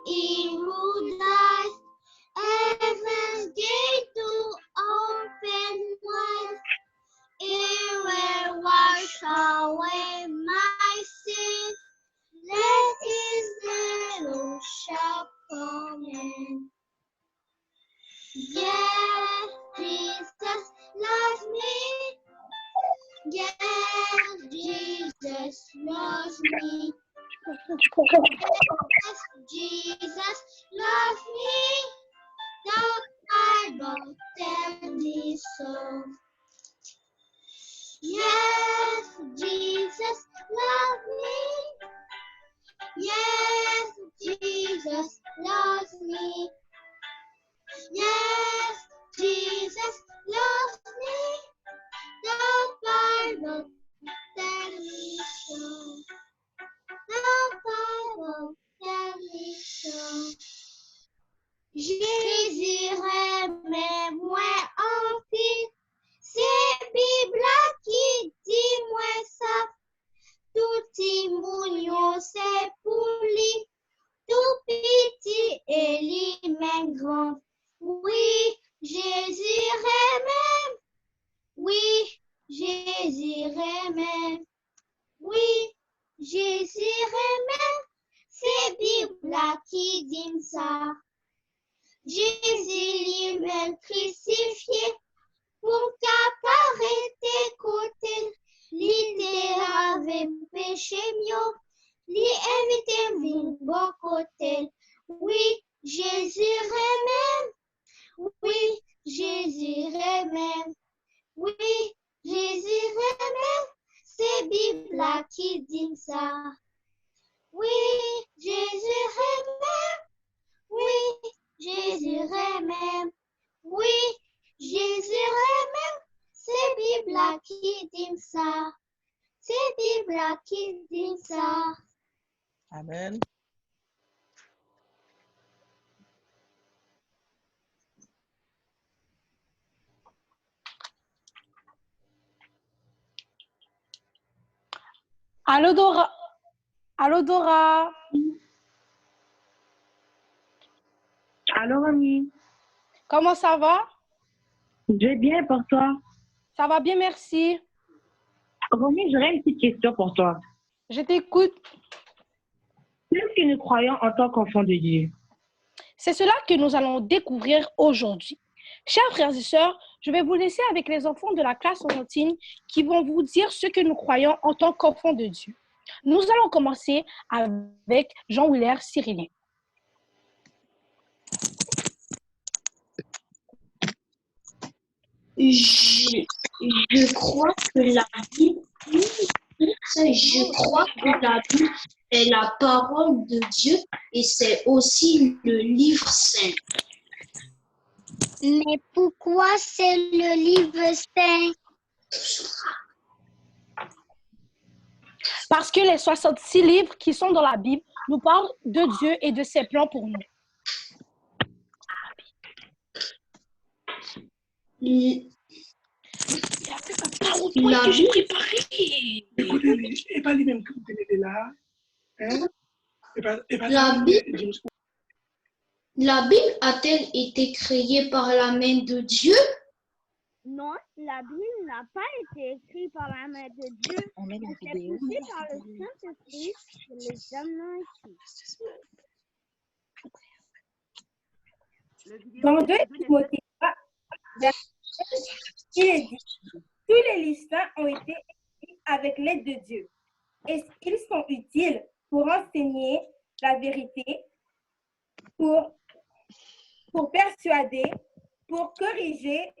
in whose eyes heaven's gate to open wide. It will wash away my sins. Let His little shout come in. Yes, Jesus loves me. Yes, Jesus loves me. Yes, Jesus loves me. The Bible tells me so. Yes, Jesus loves me. Yes, Jesus loves me. Yes, Jesus loves me. The Bible tells me so. The Bible tells me so. Jésus aimait moins en pile. C'est Bible qui dit moins ça. Tout petit mounion c'est pour lui. Tout petit et lui même grand. Oui, Jésus aimait. Oui, Jésus aimait. Oui, Jésus aimait. C'est Bible qui dit ça. Jésus lui-même crucifié pour qu'apparaître tes côtés. L'idée avait péché mieux. Lui invité vin bon côté. Oui, Jésus aimait. Oui, Jésus aimait. Oui, Jésus aimait. C'est Bible qui dit ça. Oui, Jésus aimait. Oui, Jésus aimait. Oui, Jésus aimait. C'est Bible qui dit ça. C'est Bible qui dit ça. Amen. Allô Dora. Allô Dora. Allô, Romy. Comment ça va? Je vais bien pour toi. Ça va bien, merci. Romy, j'aurais une petite question pour toi. Je t'écoute. Qu'est-ce que nous croyons en tant qu'enfants de Dieu? C'est cela que nous allons découvrir aujourd'hui. Chers frères et sœurs, je vais vous laisser avec les enfants de la classe enfantine qui vont vous dire ce que nous croyons en tant qu'enfants de Dieu. Nous allons commencer avec Jean-Willer Cyrillien. Je crois que la Bible, est la parole de Dieu et c'est aussi le livre saint. Mais pourquoi c'est le livre saint? Parce que les 66 livres qui sont dans la Bible nous parlent de Dieu et de ses plans pour nous. La Bible a-t-elle été créée par la main de Dieu? Non, la Bible n'a pas été écrite par la main de Dieu. C'est poussé par le Saint-Esprit que les hommes l'ont écrit. Dans 2 Timothée 3, il est dit, tous les livres saints ont été écrits avec l'aide de Dieu. Et ils sont utiles pour enseigner la vérité, pour persuader, pour corriger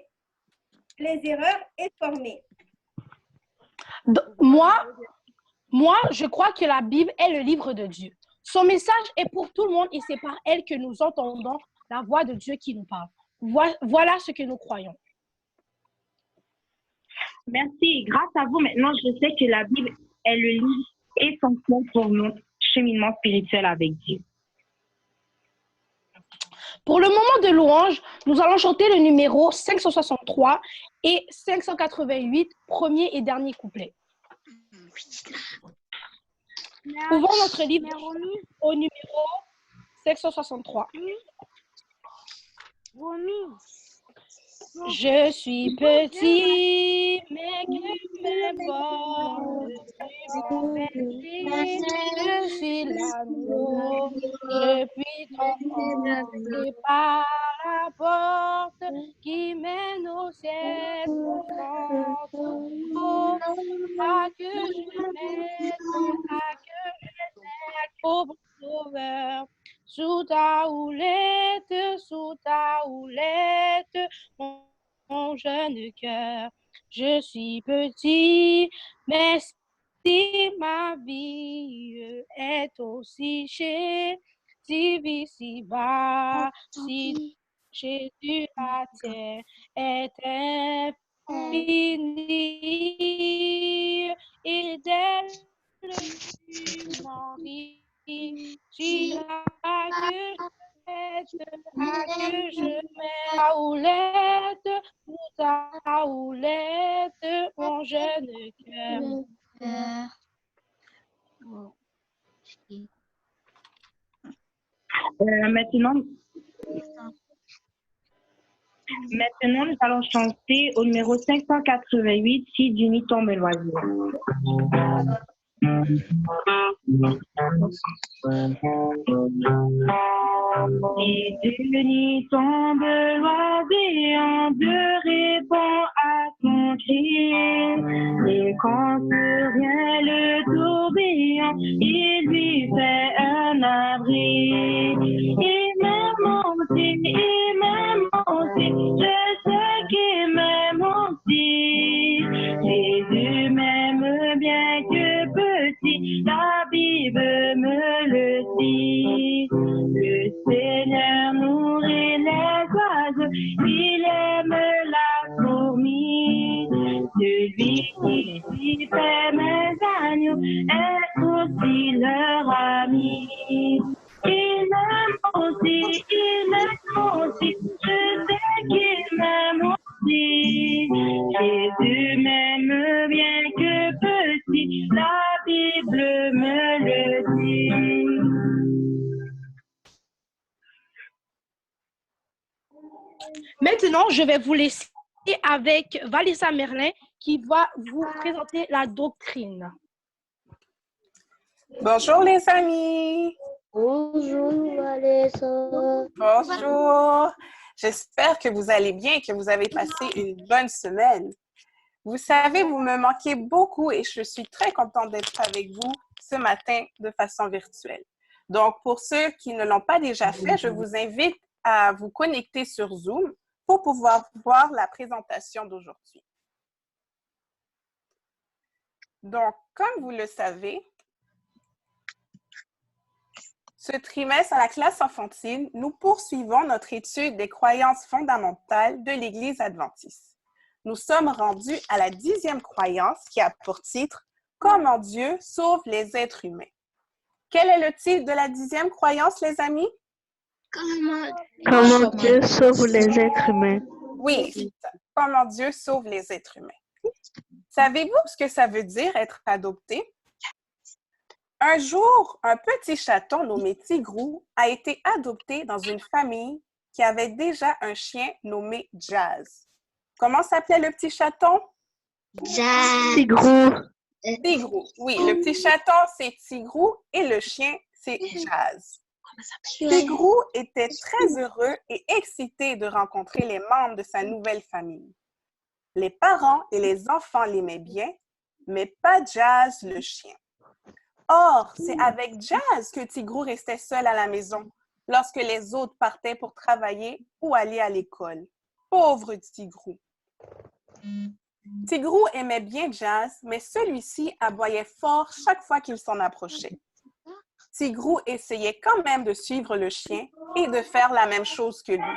les erreurs et former. Moi, je crois que la Bible est le livre de Dieu. Son message est pour tout le monde et c'est par elle que nous entendons la voix de Dieu qui nous parle. Voilà ce que nous croyons. Merci. Grâce à vous, maintenant, je sais que la Bible est le livre essentiel pour notre cheminement spirituel avec Dieu. Pour le moment de louange, nous allons chanter le numéro 563 et 588, premier et dernier couplet. Ouvrons notre livre au numéro 563. Romy. Je suis petit, mais que m'importe mon péché. Je suis l'agneau, je puis entrer par la porte qui mène au ciel. À que je mette, à que je mette, pauvre sauveur, sous ta houlette, mon jeune cœur. Je suis petit, mais si ma vie est aussi chère, si vie si bas, si Jésus la terre est infinie, et dès le mari, si à que je mets ta houlette, mon jeune cœur. Maintenant, nous allons chanter au numéro 588, Si d'uni tombe l'oiseau. Si d'uni tombe l'oiseau, Dieu répond à son cri. Et quand survient le tourbillon, il lui fait un abri. Il m'aime aussi, je sais qu'il m'aime aussi. Jésus m'aime bien que petit, la Bible me le dit. Le Seigneur nourrit les oiseaux, il aime la fourmi. Celui qui fait mes agneaux est aussi leur ami. Il m'aime aussi, je sais qu'il m'aime aussi. Jésus m'aime bien que petit, la Bible me le dit. Maintenant, je vais vous laisser avec Valissa Merlin qui va vous présenter la doctrine. Bonjour les amis. Bonjour, Vanessa. Bonjour. J'espère que vous allez bien et que vous avez passé une bonne semaine. Vous savez, vous me manquez beaucoup et je suis très contente d'être avec vous ce matin de façon virtuelle. Donc, pour ceux qui ne l'ont pas déjà fait, je vous invite à vous connecter sur Zoom pour pouvoir voir la présentation d'aujourd'hui. Donc, comme vous le savez, ce trimestre à la classe enfantine, nous poursuivons notre étude des croyances fondamentales de l'Église adventiste. Nous sommes rendus à la 10e croyance qui a pour titre « Comment Dieu sauve les êtres humains ». Quel est le titre de la 10e croyance, les amis? Comment Dieu sauve les êtres humains? Oui, c'est ça. Comment Dieu sauve les êtres humains. Savez-vous ce que ça veut dire être adopté? Un jour, un petit chaton nommé Tigrou a été adopté dans une famille qui avait déjà un chien nommé Jazz. Comment s'appelait le petit chaton? Jazz. Tigrou. Tigrou. Oui, le petit chaton, c'est Tigrou et le chien, c'est Jazz. Tigrou était très heureux et excité de rencontrer les membres de sa nouvelle famille. Les parents et les enfants l'aimaient bien, mais pas Jazz, le chien. Or, c'est avec Jazz que Tigrou restait seul à la maison lorsque les autres partaient pour travailler ou aller à l'école. Pauvre Tigrou! Tigrou aimait bien Jazz, mais celui-ci aboyait fort chaque fois qu'il s'en approchait. Tigrou essayait quand même de suivre le chien et de faire la même chose que lui.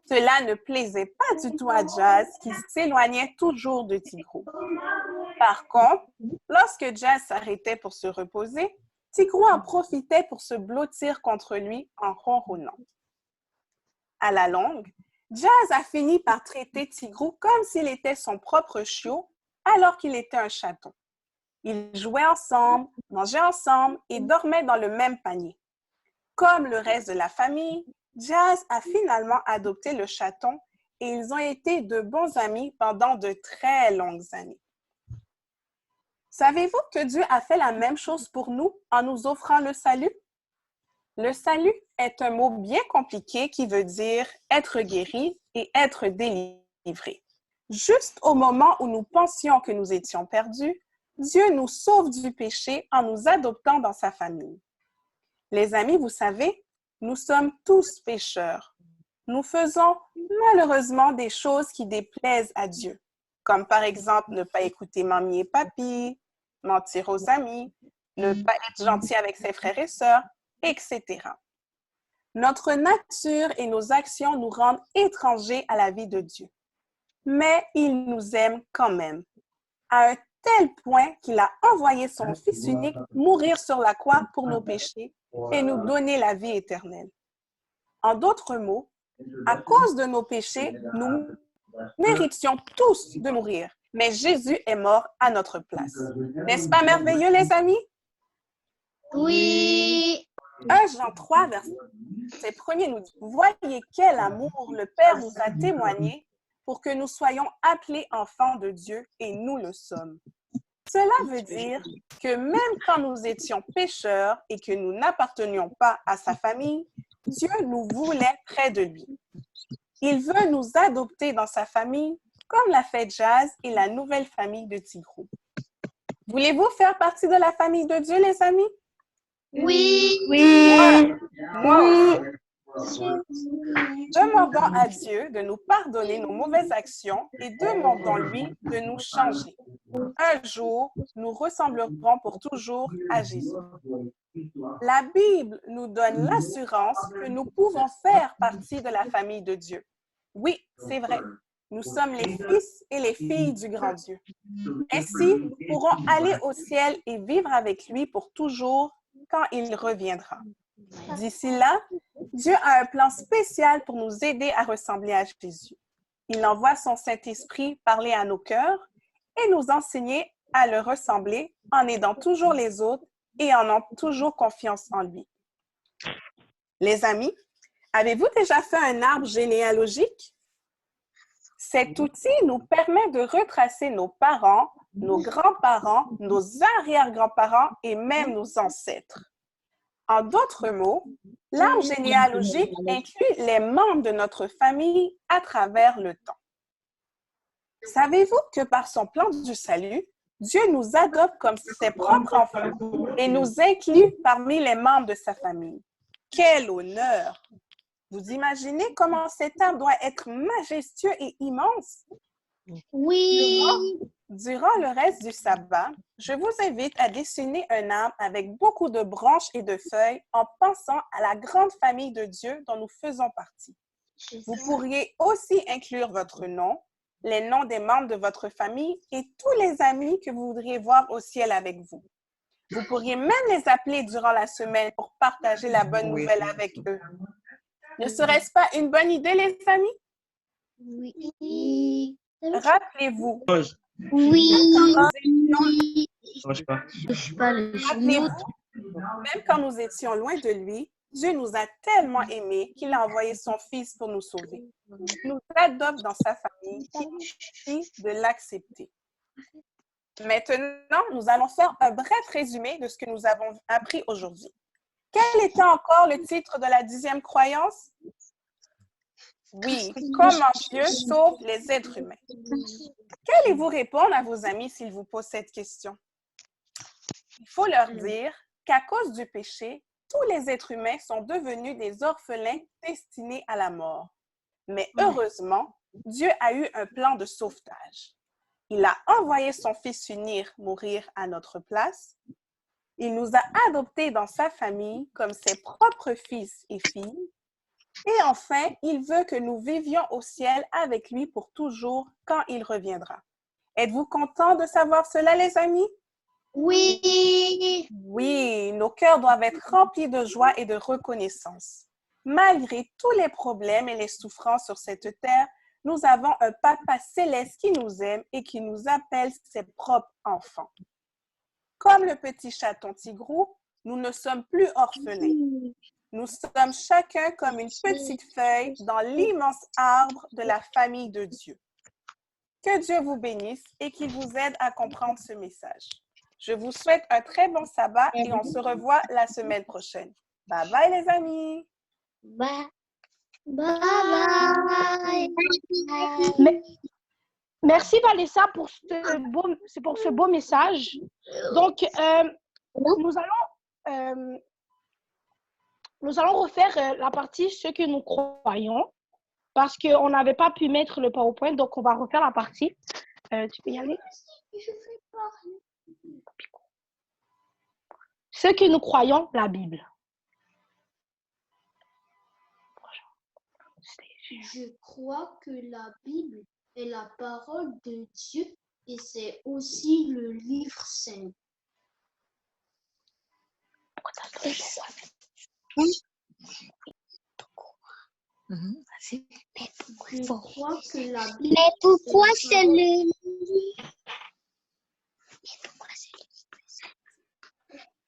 Cela ne plaisait pas du tout à Jazz, qui s'éloignait toujours de Tigrou. Par contre, lorsque Jazz s'arrêtait pour se reposer, Tigrou en profitait pour se blottir contre lui en ronronnant. À la longue, Jazz a fini par traiter Tigrou comme s'il était son propre chiot, alors qu'il était un chaton. Ils jouaient ensemble, mangeaient ensemble et dormaient dans le même panier. Comme le reste de la famille, Jazz a finalement adopté le chaton et ils ont été de bons amis pendant de très longues années. Savez-vous que Dieu a fait la même chose pour nous en nous offrant le salut? Le salut est un mot bien compliqué qui veut dire être guéri et être délivré. Juste au moment où nous pensions que nous étions perdus, Dieu nous sauve du péché en nous adoptant dans sa famille. Les amis, vous savez, nous sommes tous pécheurs. Nous faisons malheureusement des choses qui déplaisent à Dieu, comme par exemple ne pas écouter mamie et papy, mentir aux amis, ne pas être gentil avec ses frères et sœurs, etc. Notre nature et nos actions nous rendent étrangers à la vie de Dieu. Mais il nous aime quand même, à un tel point qu'il a envoyé son Fils unique mourir sur la croix pour nos péchés et nous donner la vie éternelle. En d'autres mots, à cause de nos péchés, nous méritions tous de mourir, mais Jésus est mort à notre place. N'est-ce pas merveilleux, les amis? Oui. 1 Jean 3, verset 1er nous dit « Voyez quel amour le Père nous a témoigné pour que nous soyons appelés enfants de Dieu et nous le sommes. » Cela veut dire que même quand nous étions pécheurs et que nous n'appartenions pas à sa famille, Dieu nous voulait près de lui. Il veut nous adopter dans sa famille, comme l'a fait Jazz et la nouvelle famille de Tigrou. Voulez-vous faire partie de la famille de Dieu, les amis? Oui. Moi aussi. Demandons à Dieu de nous pardonner nos mauvaises actions et demandons-lui de nous changer. Un jour, nous ressemblerons pour toujours à Jésus. La Bible nous donne l'assurance que nous pouvons faire partie de la famille de Dieu. Oui, c'est vrai. Nous sommes les fils et les filles du grand Dieu. Ainsi, nous pourrons aller au ciel et vivre avec lui pour toujours quand il reviendra. D'ici là, Dieu a un plan spécial pour nous aider à ressembler à Jésus. Il envoie son Saint-Esprit parler à nos cœurs et nous enseigner à le ressembler en aidant toujours les autres et en ayant toujours confiance en lui. Les amis, avez-vous déjà fait un arbre généalogique? Cet outil nous permet de retracer nos parents, nos grands-parents, nos arrière-grands-parents et même nos ancêtres. En d'autres mots, l'arbre généalogique inclut les membres de notre famille à travers le temps. Savez-vous que par son plan du salut, Dieu nous adopte comme ses propres enfants et nous inclut parmi les membres de sa famille? Quel honneur! Vous imaginez comment cet arbre doit être majestueux et immense? Oui. Durant le reste du sabbat, je vous invite à dessiner un arbre avec beaucoup de branches et de feuilles en pensant à la grande famille de Dieu dont nous faisons partie. Vous pourriez aussi inclure votre nom, les noms des membres de votre famille et tous les amis que vous voudriez voir au ciel avec vous. Vous pourriez même les appeler durant la semaine pour partager la bonne nouvelle avec eux. Ne serait-ce pas une bonne idée, les amis? Oui. Rappelez-vous. Oui. Rappelez-vous, même quand nous étions loin de lui, Dieu nous a tellement aimés qu'il a envoyé son Fils pour nous sauver. Il nous adopte dans sa famille et de l'accepter. Maintenant, nous allons faire un bref résumé de ce que nous avons appris aujourd'hui. Quel était encore le titre de la 10e croyance? Oui, comment Dieu sauve les êtres humains. Qu'allez-vous répondre à vos amis s'ils vous posent cette question? Il faut leur dire qu'à cause du péché, tous les êtres humains sont devenus des orphelins destinés à la mort. Mais heureusement, Dieu a eu un plan de sauvetage. Il a envoyé son Fils unique mourir à notre place. Il nous a adoptés dans sa famille comme ses propres fils et filles. Et enfin, il veut que nous vivions au ciel avec lui pour toujours quand il reviendra. Êtes-vous contents de savoir cela, les amis? Oui. Oui, nos cœurs doivent être remplis de joie et de reconnaissance. Malgré tous les problèmes et les souffrances sur cette terre, nous avons un Papa céleste qui nous aime et qui nous appelle ses propres enfants. Comme le petit chaton Tigrou, nous ne sommes plus orphelins. Nous sommes chacun comme une petite feuille dans l'immense arbre de la famille de Dieu. Que Dieu vous bénisse et qu'il vous aide à comprendre ce message. Je vous souhaite un très bon sabbat et on se revoit la semaine prochaine. Bye bye les amis! Bye. Bye. Merci Vanessa pour ce beau message. Donc, nous allons refaire la partie ce que nous croyons parce qu'on n'avait pas pu mettre le PowerPoint, donc on va refaire la partie. Tu peux y aller? Ce que nous croyons, la Bible. Je crois que la Bible est la parole de Dieu et c'est aussi le livre saint. Je crois que la Bible Mais pourquoi c'est le...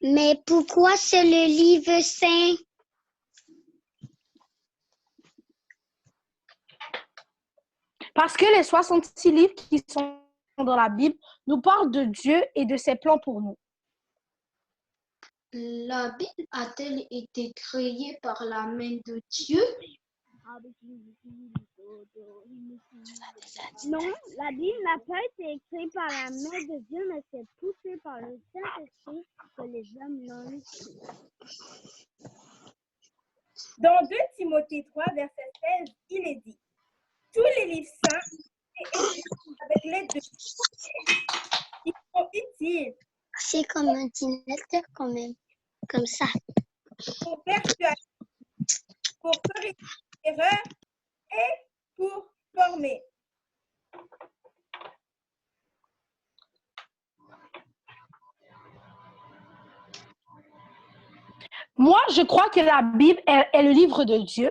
Mais pourquoi c'est le livre saint? Parce que les 66 livres qui sont dans la Bible nous parlent de Dieu et de ses plans pour nous. La Bible a-t-elle été créée par la main de Dieu? Non, la Bible n'a pas été écrite par la main de Dieu, mais c'est poussé par le Saint-Esprit que les hommes l'ont écrit. Dans 2 Timothée 3, verset 16, il est dit: tous les livres saints sont écrits avec l'aide de Dieu. Ils sont utiles C'est comme un ordinateur quand même, comme ça. pour persuader, pour corriger l'erreur et pour former. Moi, je crois que la Bible est le livre de Dieu.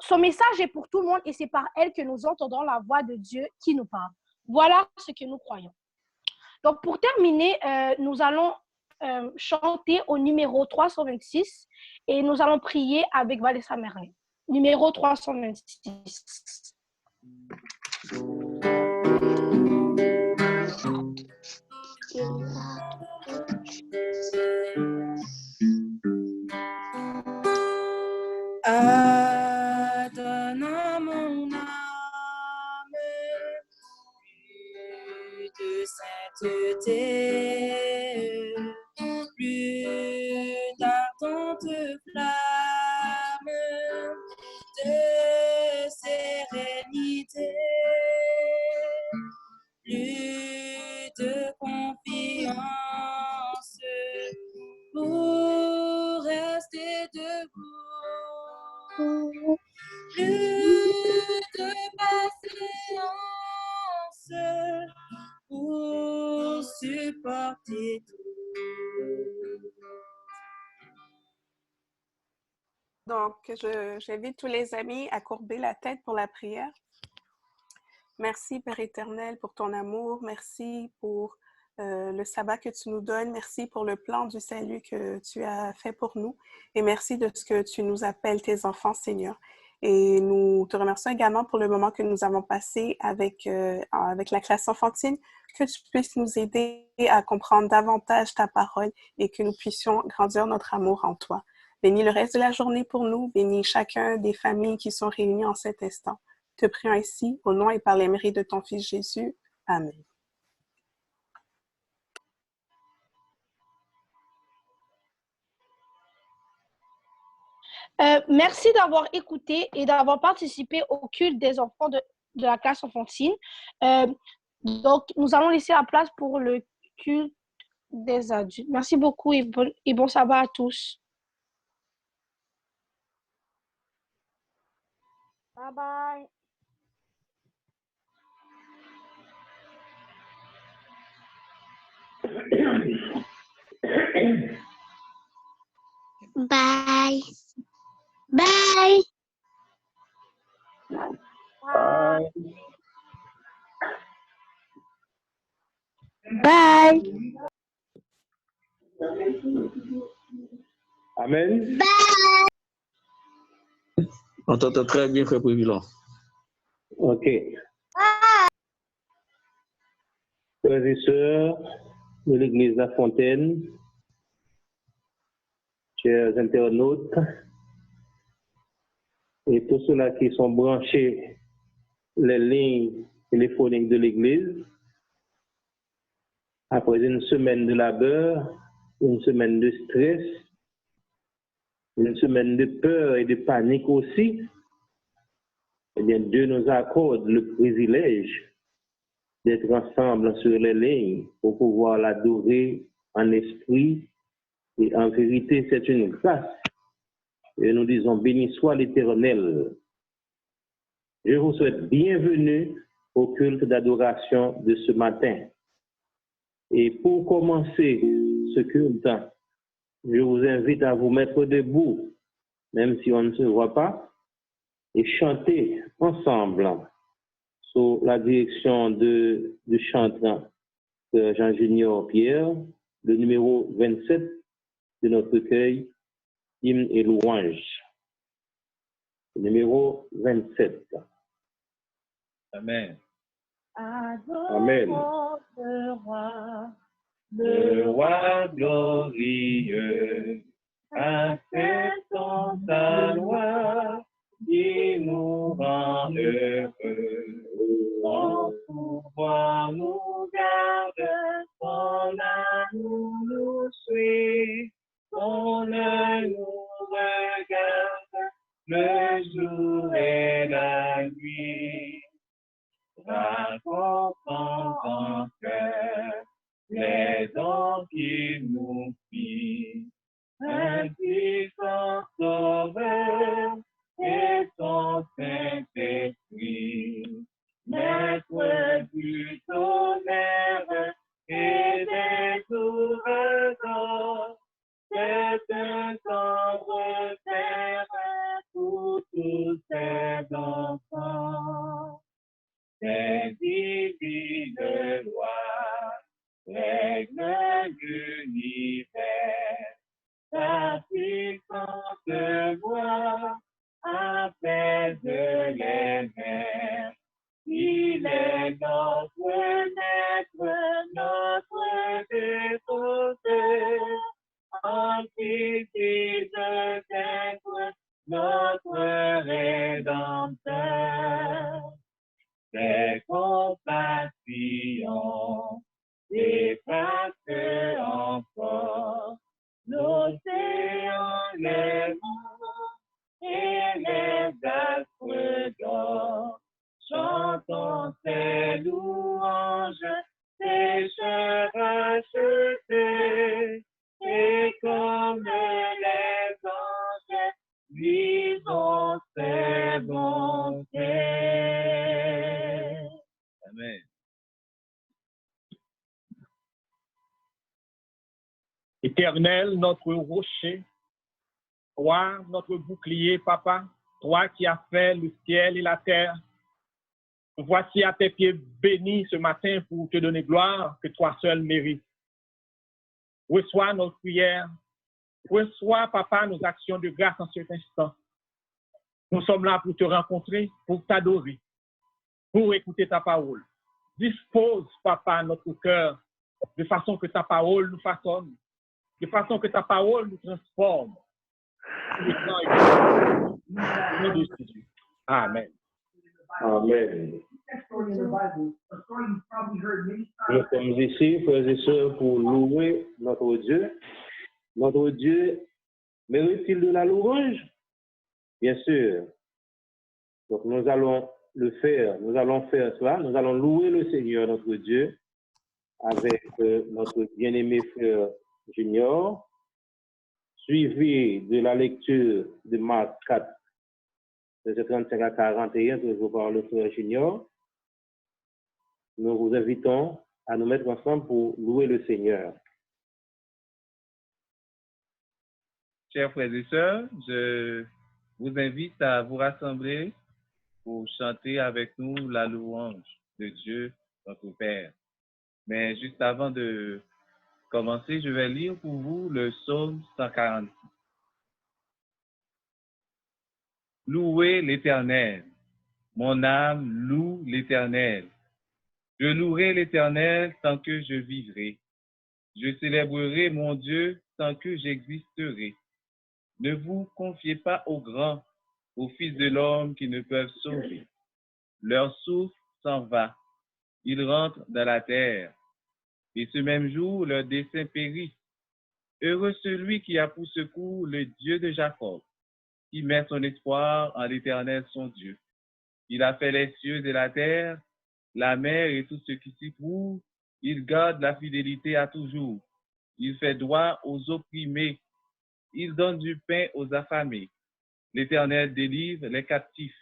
Son message est pour tout le monde et c'est par elle que nous entendons la voix de Dieu qui nous parle. Voilà ce que nous croyons. Donc, pour terminer, nous allons chanter au numéro 326 et nous allons prier avec Vanessa Merlin. Numéro 326. Adonne à mon âme plus de sainteté, plus d'ardente flamme de sérénité, plus de confiance pour rester debout. Plus de patience pour supporter tout. Donc, j'invite tous les amis à courber la tête pour la prière. Merci, Père éternel, pour ton amour. Merci pour le sabbat que tu nous donnes. Merci pour le plan du salut que tu as fait pour nous. Et merci de ce que tu nous appelles tes enfants, Seigneur. Et nous te remercions également pour le moment que nous avons passé avec la classe enfantine, que tu puisses nous aider à comprendre davantage ta parole et que nous puissions grandir notre amour en toi. Bénis le reste de la journée pour nous. Bénis chacun des familles qui sont réunies en cet instant. Te prions ainsi, au nom et par les mérites de ton Fils Jésus. Amen. Merci d'avoir écouté et d'avoir participé au culte des enfants de la classe enfantine. Donc, nous allons laisser la place pour le culte des adultes. Merci beaucoup et bon sabbat à tous. Bye bye. Bye. Bye. Bye. Bye. Amen. On t'entend très bien, frère Président. OK. Frères et sœurs de l'Église La Fontaine, chers internautes, et tous ceux-là qui sont branchés les lignes téléphoniques de l'Église, après une semaine de labeur, une semaine de stress, une semaine de peur et de panique aussi, eh bien, Dieu nous accorde le privilège d'être ensemble sur les lignes pour pouvoir l'adorer en esprit et en vérité, c'est une grâce. Et nous disons, béni soit l'Éternel. Je vous souhaite bienvenue au culte d'adoration de ce matin. Et pour commencer ce culte, je vous invite à vous mettre debout, même si on ne se voit pas, et chanter ensemble sous la direction du chanteur Jean Junior Pierre, le numéro 27 de notre recueil, hymne et louange. Le numéro 27. Amen. Amen. Le roi glorieux, acceptons ta loi, qui nous rend heureux. Son pouvoir nous garde, son amour nous suit, son œil nous regarde, le jour et la nuit. Racontons en cœur les dons qu'il nous fit, un puissant sauveur et son Saint-Esprit, maître du tonnerre et des ouvrages, c'est un tendre père pour tous ses enfants. C'est divine loi, règle l'univers, sa puissante voix apaise les mers. Il est notre maître, notre défenseur, en qui il d'être notre rédempteur. C'est compassion, dépasse encore l'océan, les monts et les astres d'or. Chantons ses louanges, pécheurs rachetés, et comme les anges, vivons ses bontés. Amen. Éternel, notre rocher, toi, notre bouclier, papa, toi qui as fait le ciel et la terre, voici à tes pieds bénis ce matin pour te donner gloire que toi seul mérites. Reçois nos prières, reçois, papa, nos actions de grâce en cet instant. Nous sommes là pour te rencontrer, pour t'adorer, pour écouter ta parole. Dispose, papa, notre cœur, de façon que ta parole nous façonne, de façon que ta parole nous transforme. Amen. Amen. Nous sommes ici, frères et sœurs, pour louer notre Dieu. Notre Dieu mérite-t-il de la louange? Bien sûr. Donc nous allons le faire, nous allons faire cela, nous allons louer le Seigneur, notre Dieu, avec notre bien-aimé frère Junior, suivi de la lecture de Marc 4, verset 35 à 41, toujours par le frère Junior. Nous vous invitons à nous mettre ensemble pour louer le Seigneur. Chers frères et sœurs, je vous invite à vous rassembler pour chanter avec nous la louange de Dieu, notre Père. Mais juste avant de commencer, je vais lire pour vous le psaume 146. Louez l'Éternel. Mon âme loue l'Éternel. Je louerai l'Éternel tant que je vivrai. Je célébrerai mon Dieu tant que j'existerai. Ne vous confiez pas aux grands, aux fils de l'homme qui ne peuvent sauver. Leur souffle s'en va. Ils rentrent dans la terre. Et ce même jour, leur dessein périt. Heureux celui qui a pour secours le Dieu de Jacob, qui met son espoir en l'Éternel son Dieu. Il a fait les cieux et la terre, la mer et tout ce qui s'y trouve. Il garde la fidélité à toujours. Il fait droit aux opprimés. Il donne du pain aux affamés. L'Éternel délivre les captifs.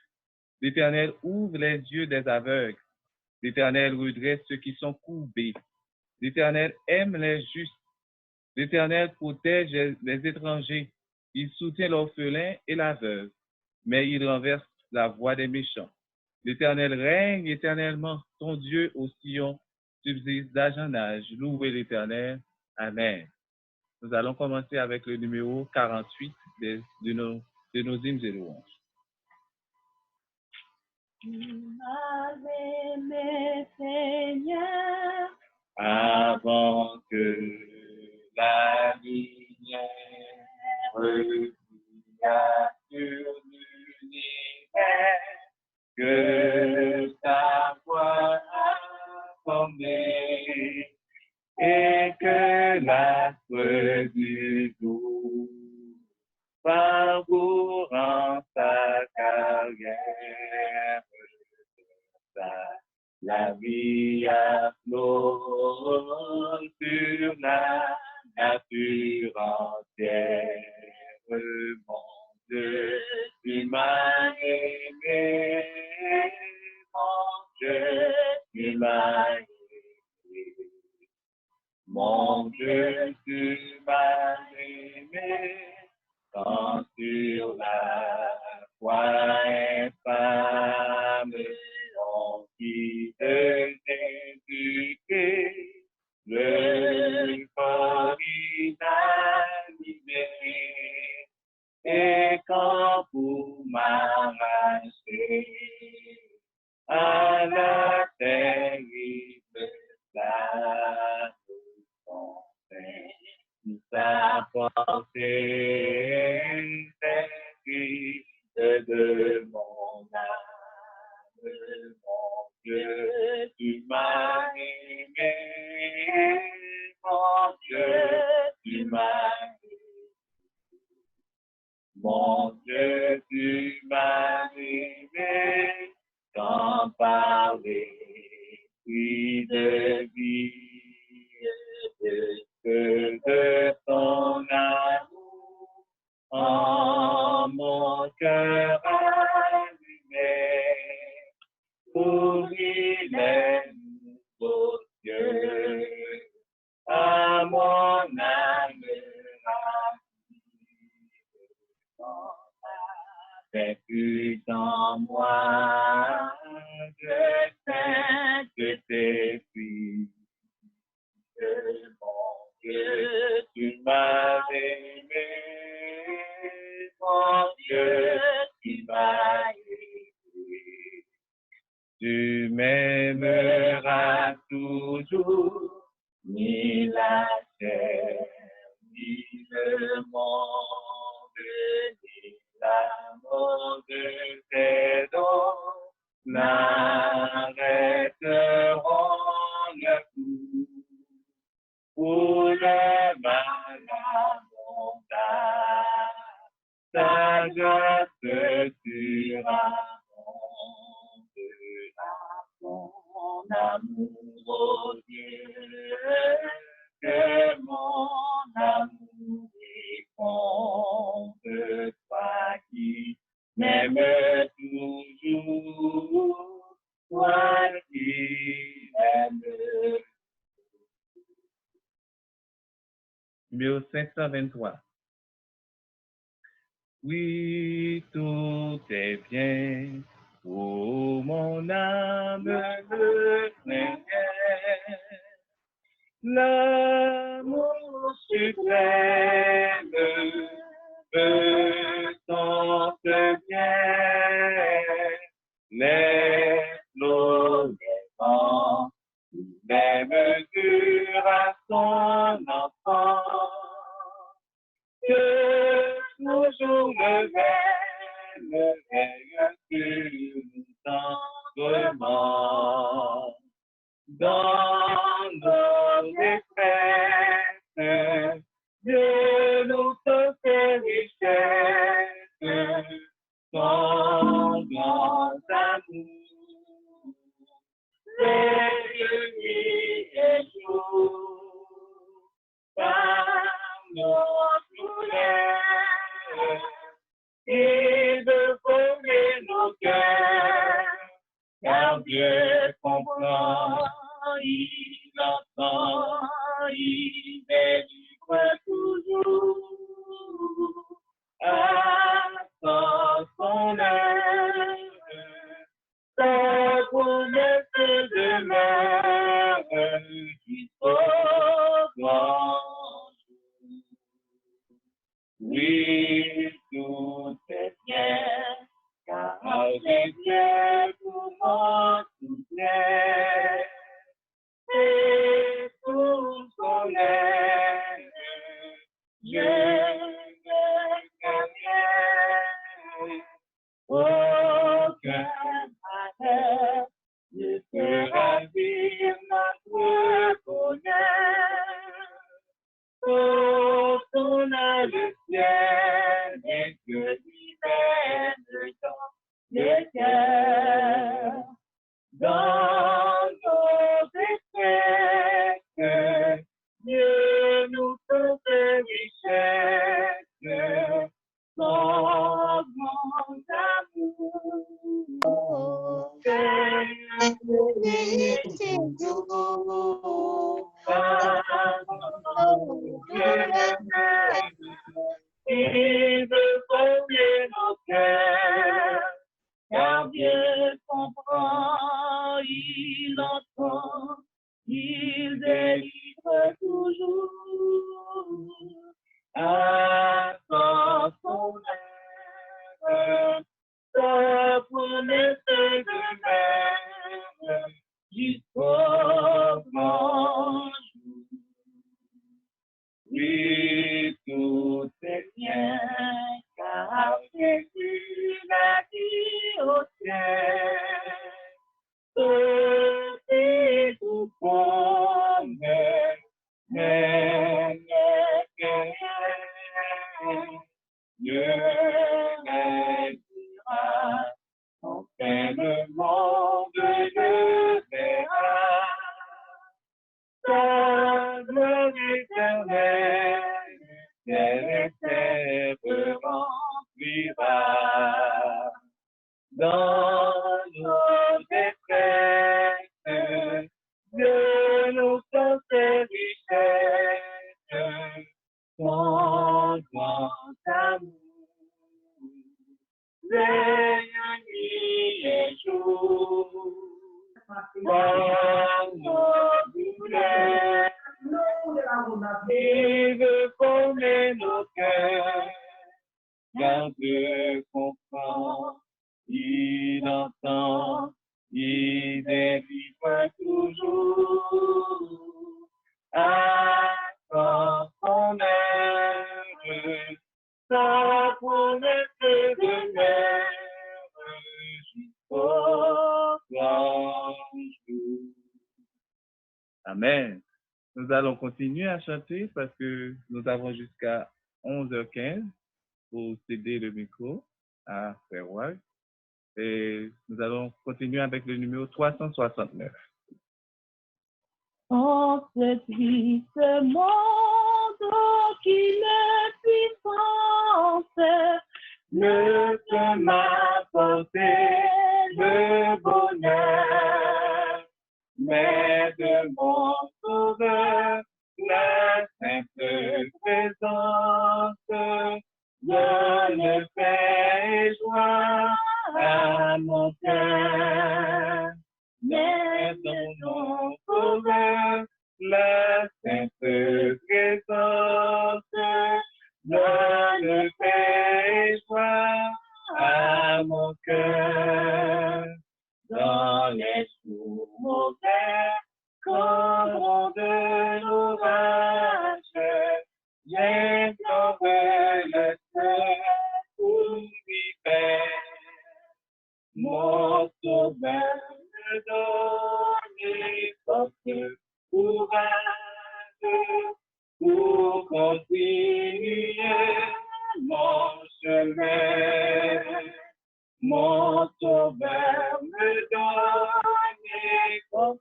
L'Éternel ouvre les yeux des aveugles. L'Éternel redresse ceux qui sont courbés. L'Éternel aime les justes. L'Éternel protège les étrangers. Il soutient l'orphelin et la veuve, mais il renverse la voie des méchants. L'Éternel règne éternellement. Ton Dieu au Sion subsiste d'âge en âge. Louez l'Éternel. Amen. Nous allons commencer avec le numéro 48 de nos hymnes et louanges. Aimé Seigneur, avant que la lumière brille sur l'univers, que ta voix a formé et que l'astre du jour parcourant sa carrière, la vie afflore sur la nature entière. Mon Dieu, tu m'as aimé, mon Dieu, tu m'as aimé. Mon Dieu, tu m'as aimé, quand sur la croix infâme, on qui de Jésus-Christ, le corps inanimé, et quand vous m'arrachez à la terrible place, sa portée des cris de mon âme. Mon Dieu, tu m'as aimé, mon Dieu, tu m'as aimé. Mon Dieu, tu m'as aimé, sans parler, cri de vie, de ton amour, en mon cœur allumé, ouvris les nouveaux cieux, à mon âme vécu dans moi, je sais que tes fils. Mon Dieu, tu m'as aimé, mon Dieu, tu m'as aimé. Tu m'aimeras toujours, ni la terre, ni le monde, ni l'amour de tes dons n'arrêteront le coup. Pour le mal abondant, ta grâce surabonde, mon amour, oh Dieu, que mon amour réponde, toi qui m'aimes toujours, toi qui m'aimes. Numéro 523. Oui, tout est bien, oh mon âme le Seigneur. L'amour suprême veut ton bien. laisse-nous les vents, les mesures à son enfant, que toujours le veille sur nous tendrement. Dans nos détresses, Dieu nous donne ses richesses, son grand amour. Nuit et jour, par nos douleurs, il veut combler nos cœurs, car Dieu comprend, il entend, il délivre toujours. À son œuvre, sa promesse demeure jusqu'au grand jour. Oui, tout est bien, car c'est Dieu pour mon soutien. Et pour son aide, je ne crains rien. Aucun malheur ne peut ravir notre bonheur. Quand on a le ciel et que l'hiver dans le cœur, dans nos détresses, Dieu nous donne ses richesses, son grand amour. Il veut combler nos cœurs, car Dieu comprend, il entend, il délivre toujours. À son œuvre, sa promesse demeure jusqu'au grand jour. Oui, tout est bien, car Jésus l'a dit au ciel. Tout est tout comme, mais Dieu régira, enfin le monde le verra. Sa gloire éternelle, ciel et terre remplira. Dans nos détresses, Dieu nous donne ses richesses, son grand amour. Veille, nuit et jour, par nos douleurs, il veut combler nos cœurs, car Dieu comprend, il entend, il délivre toujours. À son œuvre, sa promesse demeure jusqu'au grand jour. Amen. Nous allons continuer à chanter parce que nous avons jusqu'à 11h15 pour céder le micro à Frère Ward. Et nous allons continuer avec le numéro 369. En ce triste monde, aucune puissance ne peut m'apporter le bonheur, mais de mon sauveur, la sainte présence, donne paix et joie à mon cœur. Mais de mon sauveur, la sainte présence, donne paix et joie à mon nos cœurs, dans les jours mauvais, quand de l'orage, j'implore le ciel pour vivre. Mon sauveur me donne force, courage, pour continuer mon chemin. Mon sauveur me donne force,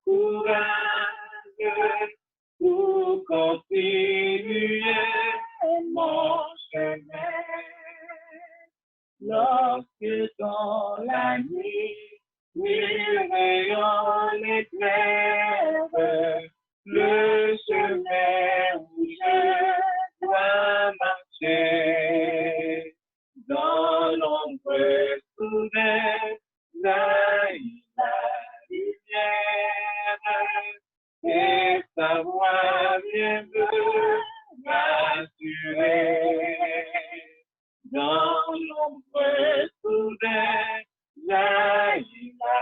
courage, pour continuer mon chemin. Lorsque dans la nuit, mille rayons éclairent le chemin où je dois marcher. Dans l'ombre soudaine, jaillit la lumière, et sa voix vient me rassurer. Dans l'ombre soudaine, jaillit la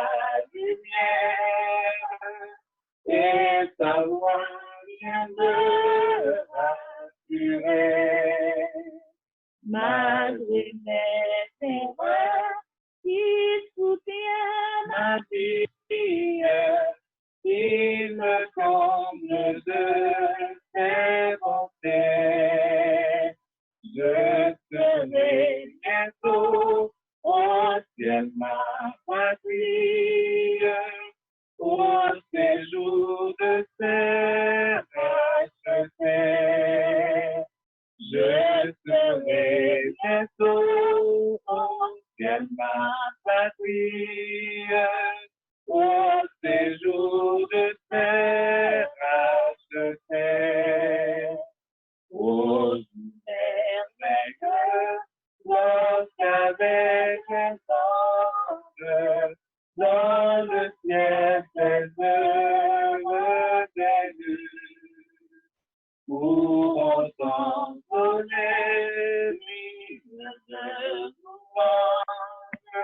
lumière, et sa voix vient me rassurer. Malgré mes erreurs, il soutient ma vie, il me comble de ses bontés. Je serai bientôt au ciel ma patrie, au séjour de ses rachetés. Je serai bientôt au ciel ma patrie, au séjour de ses rachetés. Ô merveilleux, lorsqu'avec les anges, dans le ciel très heureux d'élus, pour entendre l'hymne de louange,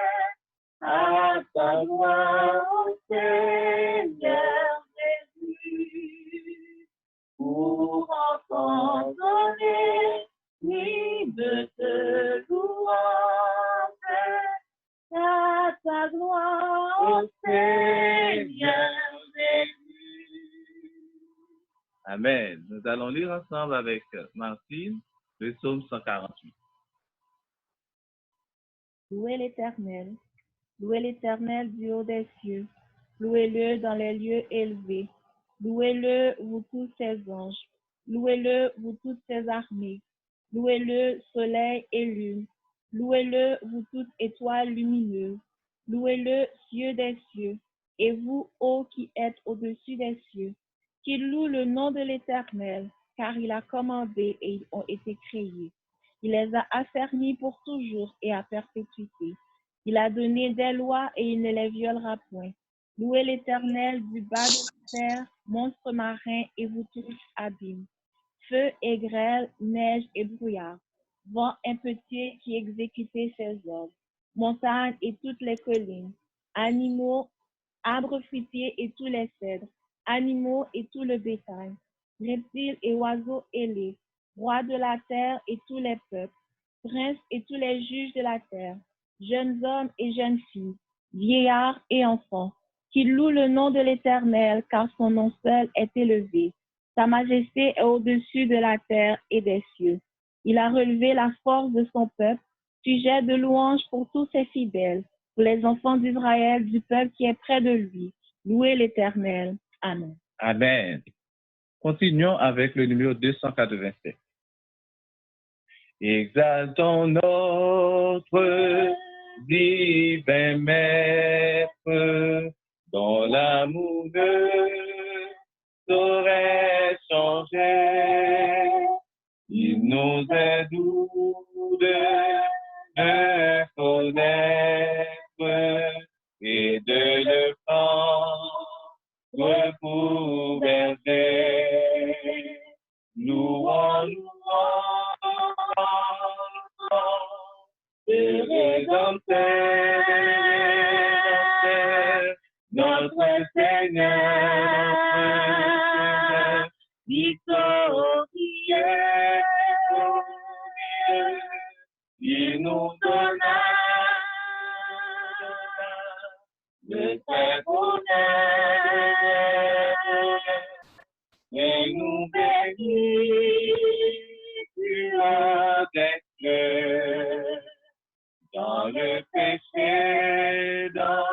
à ta gloire, ô Seigneur Jésus, pour entendre l'hymne de louange, à ta gloire, ô Seigneur Jésus. Amen. Nous allons lire ensemble avec Martine le psaume 148. Louez l'Éternel du haut des cieux, louez-le dans les lieux élevés, louez-le, vous tous ses anges, louez-le, vous toutes ses armées, louez-le, soleil et lune, louez-le, vous toutes étoiles lumineuses, louez-le, cieux des cieux, et vous, ô qui êtes au-dessus des cieux, qu'il loue le nom de l'Éternel, car il a commandé et ils ont été créés. Il les a affermis pour toujours et à perpétuité. Il a donné des lois et il ne les violera point. Louez l'Éternel du bas de terre, monstres marins et vous tous abîmes. Feu et grêle, neige et brouillard. Vent impétueux qui exécutait ses ordres. Montagnes et toutes les collines. Animaux, arbres fruitiers et tous les cèdres. Animaux et tout le bétail. Reptiles et oiseaux ailés. Rois de la terre et tous les peuples. Princes et tous les juges de la terre. Jeunes hommes et jeunes filles. Vieillards et enfants. Qu'il loue le nom de l'Éternel, car son nom seul est élevé. Sa majesté est au-dessus de la terre et des cieux. Il a relevé la force de son peuple, sujet de louange pour tous ses fidèles, pour les enfants d'Israël, du peuple qui est près de lui. Louez l'Éternel. Amen. Amen. Continuons avec le numéro 287. Exaltons notre divin Maître, dont l'amour ne saurait changer. Il nous est doux de connaître et de le prendre pour berger. Louons, le Rédempteur rédempteur, notre Seigneur, victorieux, il nous donna le très bonheur et nous bénit du haut des cieux. Dans le péché, dans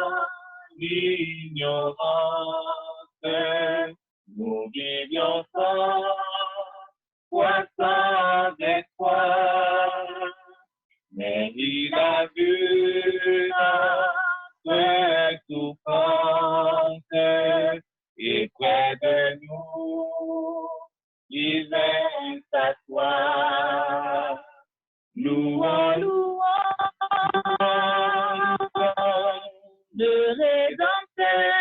l'ignorance, nous vivions sans foi, sans espoir. Mais il a vu notre souffrance et près de nous, il vient s'asseoir. Louons, louons le Rédempteur,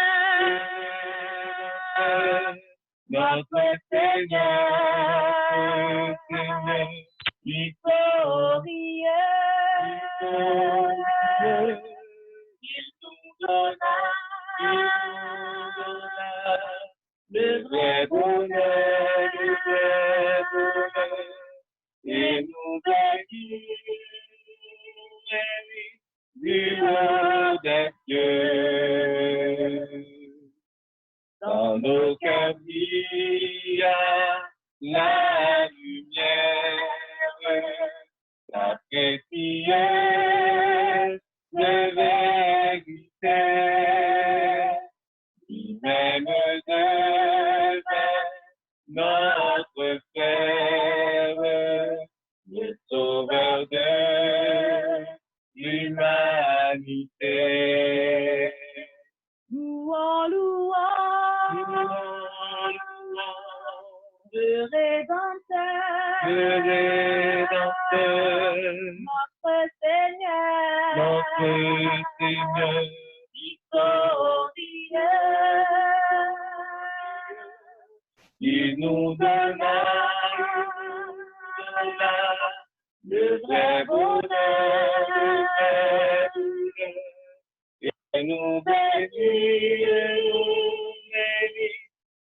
notre Seigneur, victorieux. Il nous donna le vrai bonheur, et nous bénit du haut des cieux. Dans nos cœurs brille la lumière, la précieuse vérité, lui-même devint notre frère, le sauveur de l'humanité. Louons, louons le Rédempteur, notre Seigneur, victorieux. Il nous donna le vrai bonheur et nous bénit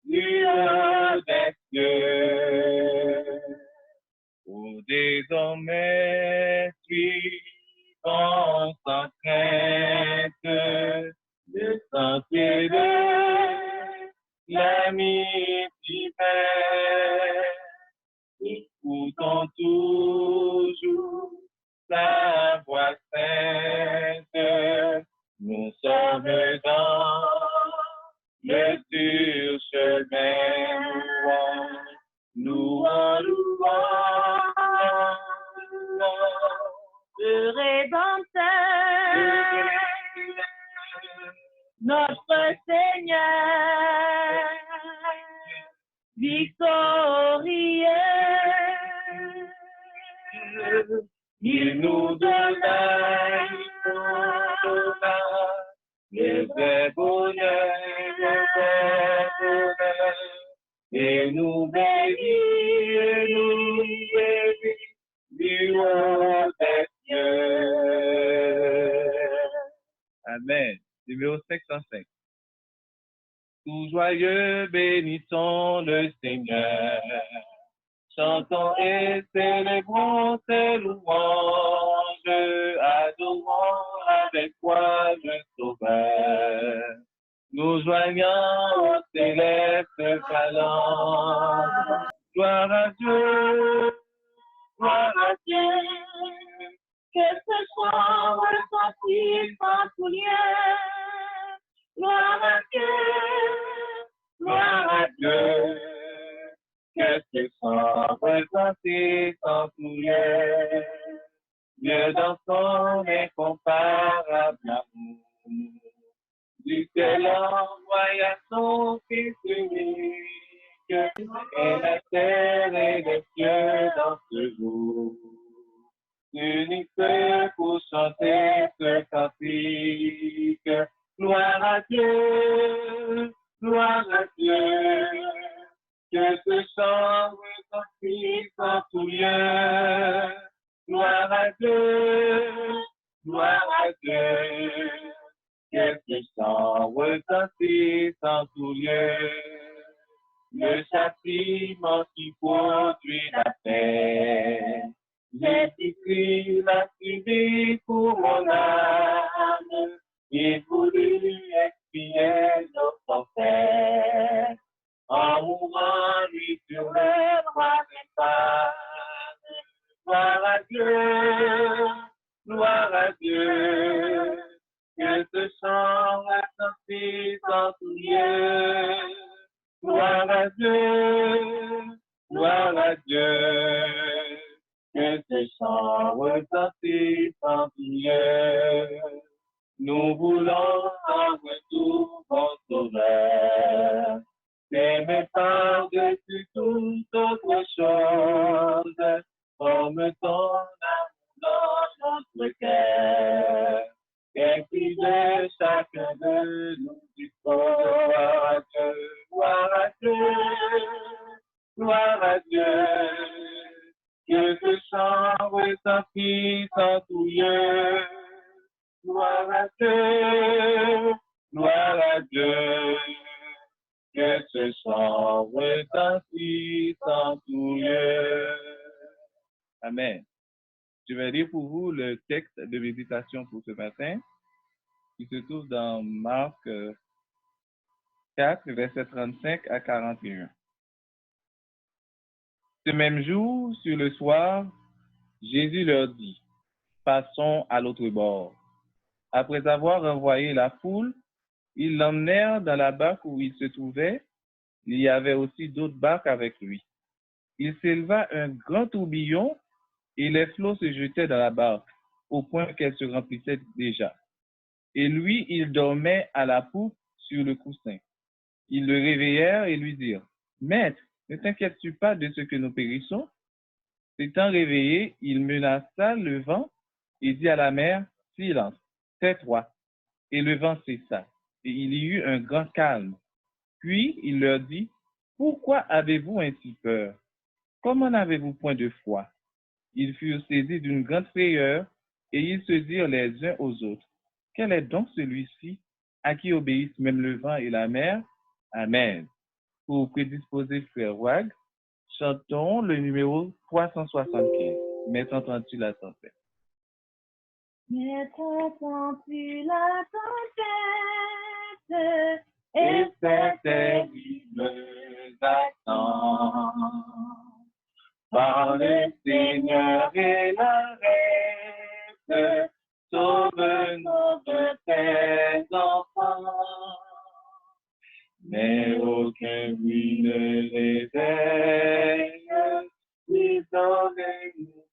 du haut des cieux. Où désormais suivons sans crainte le sentier de l'ami divin. Écoutons toujours sa voix sainte. Nous sommes dans le dur chemin. Louons, louons le Rédempteur, notre Seigneur, victorieux. Il nous donna le vrai bonheur et nous bénit du haut des cieux. Amen. Numéro 505. Tout joyeux bénissons le Seigneur. Chantons et célébrons ses louanges, adorons avec foi le Sauveur. Nous joignons au céleste phalange. Gloire à Dieu, que ce chant retentisse en tout lieu. Gloire à Dieu, que ce chant retentisse en tout lieu. Dieu dans son incomparable amour, du ciel envoya son Fils unique, et la terre et les cieux dans ce jour s'unissent pour chanter ce cantique. Gloire à Dieu, que ce chant retentisse en tout lieu. Gloire à Dieu, retentit en tout lieu le châtiment qui produit la paix. Jésus-Christ l'a subi pour mon âme, il voulut expier nos offenses. En mourant, lui sur le troisième pas. Gloire à Dieu, gloire à Dieu, que ce chant retentisse en tout lieu. Gloire à Dieu, gloire à Dieu, que ce chant retentisse en tout lieu. Nous voulons en retour ton sauveur, t'aimer par-dessus toute autre chose, comme ton amour dans notre cœur, et puis de chacun de nous du gloire à Dieu, gloire à Dieu, gloire à Dieu, que ce chant retentisse en tout lieu. Gloire à Dieu, gloire à Dieu, que ce chant retentisse en tout lieu. Amen. Je vais lire pour vous le texte de méditation pour ce matin, qui se trouve dans Marc 4, versets 35 à 41. Ce même jour, sur le soir, Jésus leur dit, « Passons à l'autre bord. » Après avoir envoyé la foule, ils l'emmenèrent dans la barque où il se trouvait. Il y avait aussi d'autres barques avec lui. Il s'éleva un grand tourbillon et les flots se jetaient dans la barque, au point qu'elle se remplissait déjà. Et lui, il dormait à la poupe sur le coussin. Ils le réveillèrent et lui dirent, « Maître, ne t'inquiètes-tu pas de ce que nous périssons? » S'étant réveillé, il menaça le vent et dit à la mer, « Silence, tais-toi. » Et le vent cessa, et il y eut un grand calme. Puis il leur dit, « Pourquoi avez-vous ainsi peur? Comment n'avez-vous point de foi? » Ils furent saisis d'une grande frayeur, et ils se dirent les uns aux autres, « Quel est donc celui-ci à qui obéissent même le vent et la mer? » Amen. Pour prédisposer frère Wag, chantons le numéro 375. Mais entends-tu la tempête? Mais entends-tu la tempête et cette terrible accent par le Seigneur et la reste, sauve-nous de tes enfants. Mais aucun bruit ne réveille, nous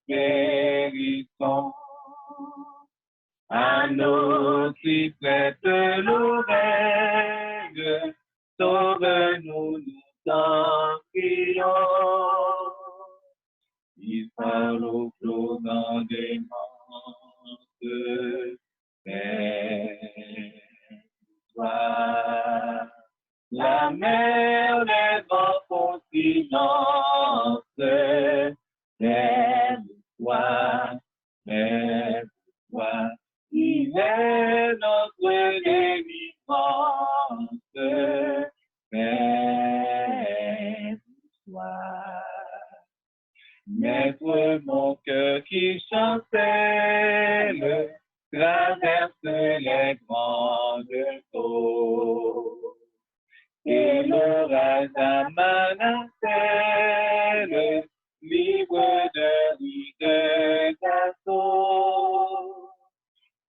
périssons. À nos qui prêtent l'oreille, sauve-nous, nous t'en prions. Il parle aux flots dans des mantes, toi. La mer, les vents font silence, lève-toi, lève-toi. Il est notre délivrance, lève-toi. Maître, mon cœur qui chancelle, traverse les grandes eaux. Et l'orage à Manasel, libre de rudes assauts.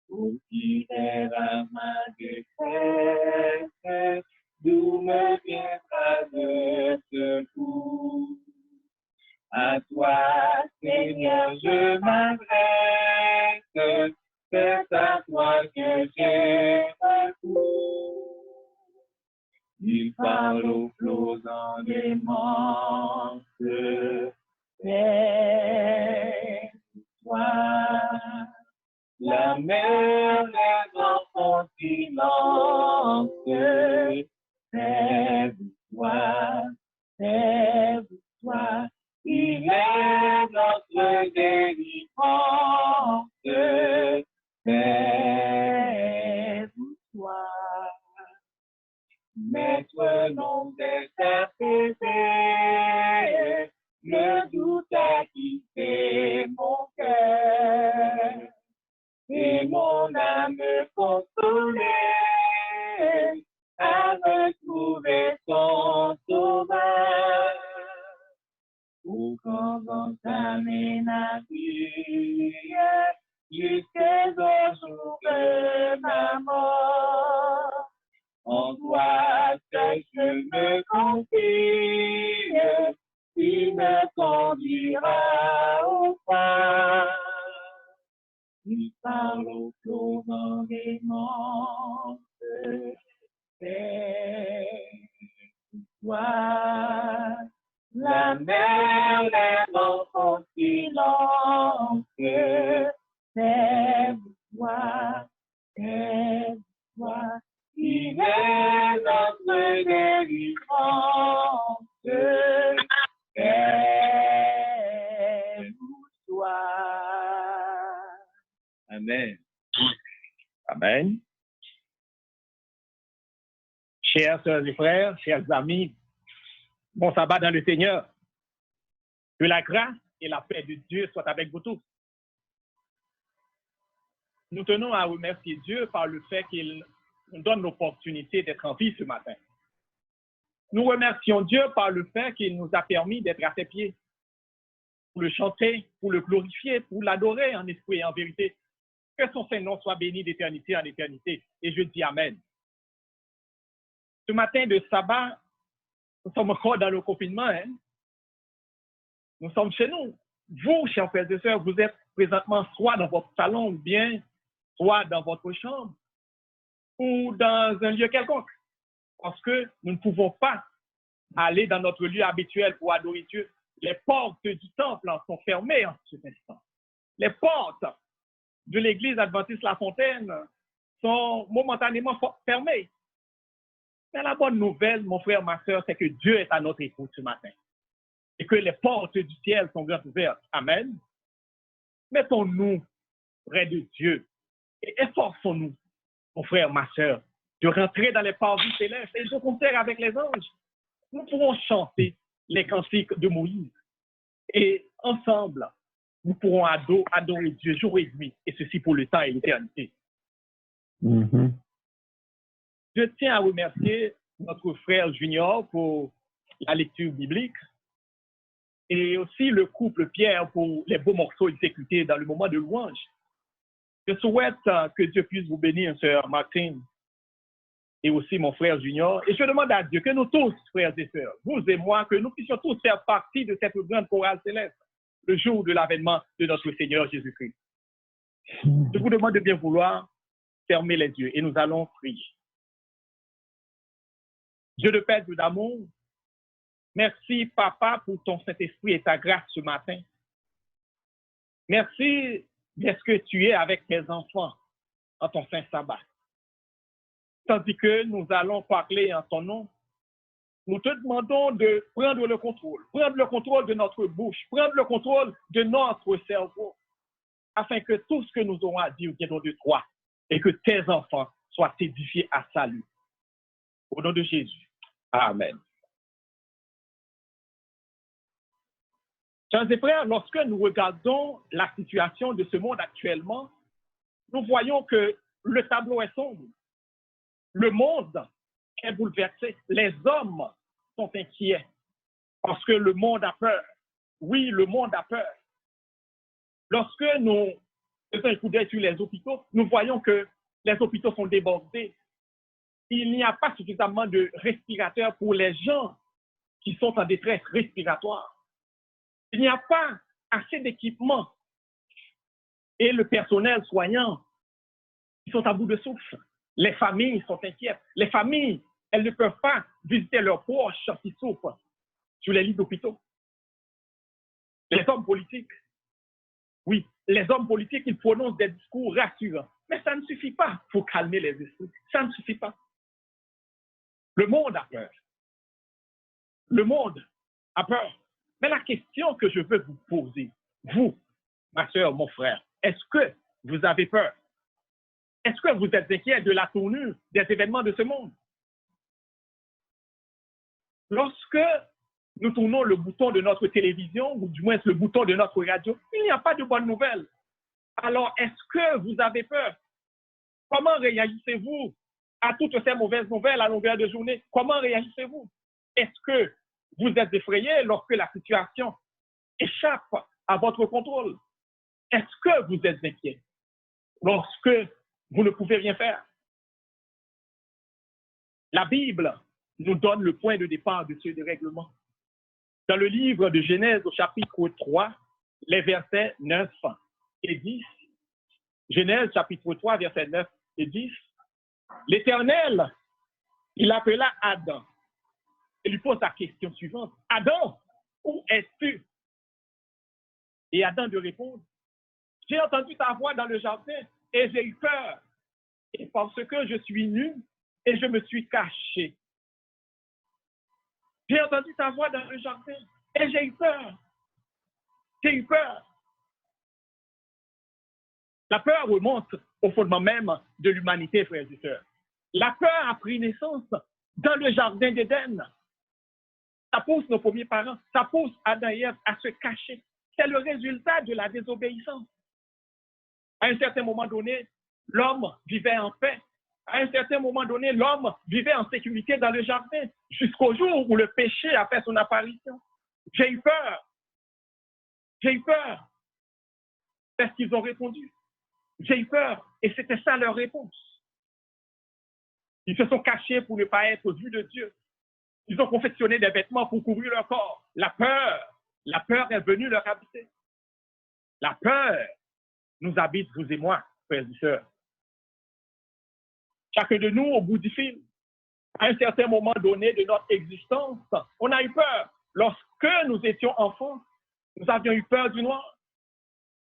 Pour qui est à ma détresse, d'où me viendra le secours? À toi, Seigneur, je m'adresse, c'est à toi que j'ai recours. Il parle aux flots en démence, lève-toi. La mer, les vents font silence, lève-toi, lève-toi. Il est notre délivrance, lève-toi. Maître, non déserté, le doute a quitté mon cœur et mon âme consolée a retrouvé son sauveur. Pour condamner ma vie jusqu'au jour de ma mort. En toi que je me confie, tu me conduiras au phare. Nous parlons profondément c'est toi. La mer est dans son silence, c'est toi, il est notre délivrance, c'est toi. Amen. Amen. Chers sœurs et frères, chers amis, bon sabbat dans le Seigneur. Que la grâce et la paix de Dieu soient avec vous tous. Nous tenons à remercier Dieu par le fait qu'il nous donne l'opportunité d'être en vie ce matin. Nous remercions Dieu par le fait qu'il nous a permis d'être à ses pieds, pour le chanter, pour le glorifier, pour l'adorer en esprit et en vérité. Que son Saint-Nom soit béni d'éternité en éternité. Et je dis Amen. Ce matin de sabbat, nous sommes encore dans le confinement. Nous sommes chez nous. Vous, chers frères et sœurs, vous êtes présentement soit dans votre salon ou bien soit dans votre chambre ou dans un lieu quelconque. Parce que nous ne pouvons pas aller dans notre lieu habituel pour adorer Dieu. Les portes du temple sont fermées en cet instant. Les portes de l'église adventiste La Fontaine sont momentanément fermées. Mais la bonne nouvelle, mon frère, ma soeur, c'est que Dieu est à notre écoute ce matin. Et que les portes du ciel sont grandes ouvertes. Amen. Mettons-nous près de Dieu et efforçons-nous, mon frère, ma soeur, de rentrer dans les parvis célestes et de concert avec les anges. Nous pourrons chanter les cantiques de Moïse. Et ensemble, nous pourrons adorer Dieu jour et nuit, et ceci pour le temps et l'éternité. Je tiens à remercier notre frère Junior pour la lecture biblique et aussi le couple Pierre pour les beaux morceaux exécutés dans le moment de louange. Je souhaite que Dieu puisse vous bénir, sœur Martine, et aussi mon frère Junior. Et je demande à Dieu que nous tous, frères et sœurs, vous et moi, que nous puissions tous faire partie de cette grande chorale céleste le jour de l'avènement de notre Seigneur Jésus-Christ. Je vous demande de bien vouloir fermer les yeux et nous allons prier. Dieu de paix, Dieu d'amour, merci, Papa, pour ton Saint-Esprit et ta grâce ce matin. Merci d'être que tu es avec tes enfants en ton saint sabbat. Tandis que nous allons parler en ton nom, nous te demandons de prendre le contrôle de notre bouche, prendre le contrôle de notre cerveau, afin que tout ce que nous aurons à dire vienne de toi et que tes enfants soient édifiés à salut. Au nom de Jésus. Amen. Chers et frères, lorsque nous regardons la situation de ce monde actuellement, nous voyons que le tableau est sombre. Le monde est bouleversé. Les hommes sont inquiets parce que le monde a peur. Oui, le monde a peur. Lorsque nous faisons un coup d'œil sur les hôpitaux, nous voyons que les hôpitaux sont débordés. Il n'y a pas suffisamment de respirateurs pour les gens qui sont en détresse respiratoire. Il n'y a pas assez d'équipements et le personnel soignant, ils sont à bout de souffle. Les familles sont inquiètes. Les familles, elles ne peuvent pas visiter leurs proches qui souffrent sur les lits d'hôpitaux. Les hommes politiques, oui, les hommes politiques, ils prononcent des discours rassurants. Mais ça ne suffit pas pour calmer les esprits. Ça ne suffit pas. Le monde a peur. Le monde a peur. Mais la question que je veux vous poser, vous, ma soeur, mon frère, est-ce que vous avez peur? Est-ce que vous êtes inquiet de la tournure des événements de ce monde? Lorsque nous tournons le bouton de notre télévision, ou du moins le bouton de notre radio, il n'y a pas de bonnes nouvelles. Alors, est-ce que vous avez peur? Comment réagissez-vous à toutes ces mauvaises nouvelles à longueur de journée? Comment réagissez-vous? Est-ce que vous êtes effrayé lorsque la situation échappe à votre contrôle? Est-ce que vous êtes inquiet lorsque vous ne pouvez rien faire? La Bible nous donne le point de départ de ce dérèglement. Dans le livre de Genèse au chapitre 3, les versets 9 et 10, Genèse chapitre 3, versets 9 et 10, l'Éternel, il appela Adam et lui pose la question suivante. Adam, où es-tu? Et Adam de répondre, j'ai entendu ta voix dans le jardin et j'ai eu peur, et parce que je suis nu et je me suis caché. J'ai entendu ta voix dans le jardin et j'ai eu peur. J'ai eu peur. La peur remonte au fondement même de l'humanité, frères et sœurs. La peur a pris naissance dans le jardin d'Éden. Ça pousse nos premiers parents, ça pousse Adam et Ève à se cacher. C'est le résultat de la désobéissance. À un certain moment donné, l'homme vivait en paix. À un certain moment donné, l'homme vivait en sécurité dans le jardin jusqu'au jour où le péché a fait son apparition. J'ai eu peur. J'ai eu peur. C'est ce qu'ils ont répondu. J'ai eu peur. Et c'était ça leur réponse. Ils se sont cachés pour ne pas être vus de Dieu. Ils ont confectionné des vêtements pour couvrir leur corps. La peur est venue leur habiter. La peur nous habite, vous et moi, frères et sœurs. Chacun de nous, au bout du fil, à un certain moment donné de notre existence, on a eu peur. Lorsque nous étions enfants, nous avions eu peur du noir.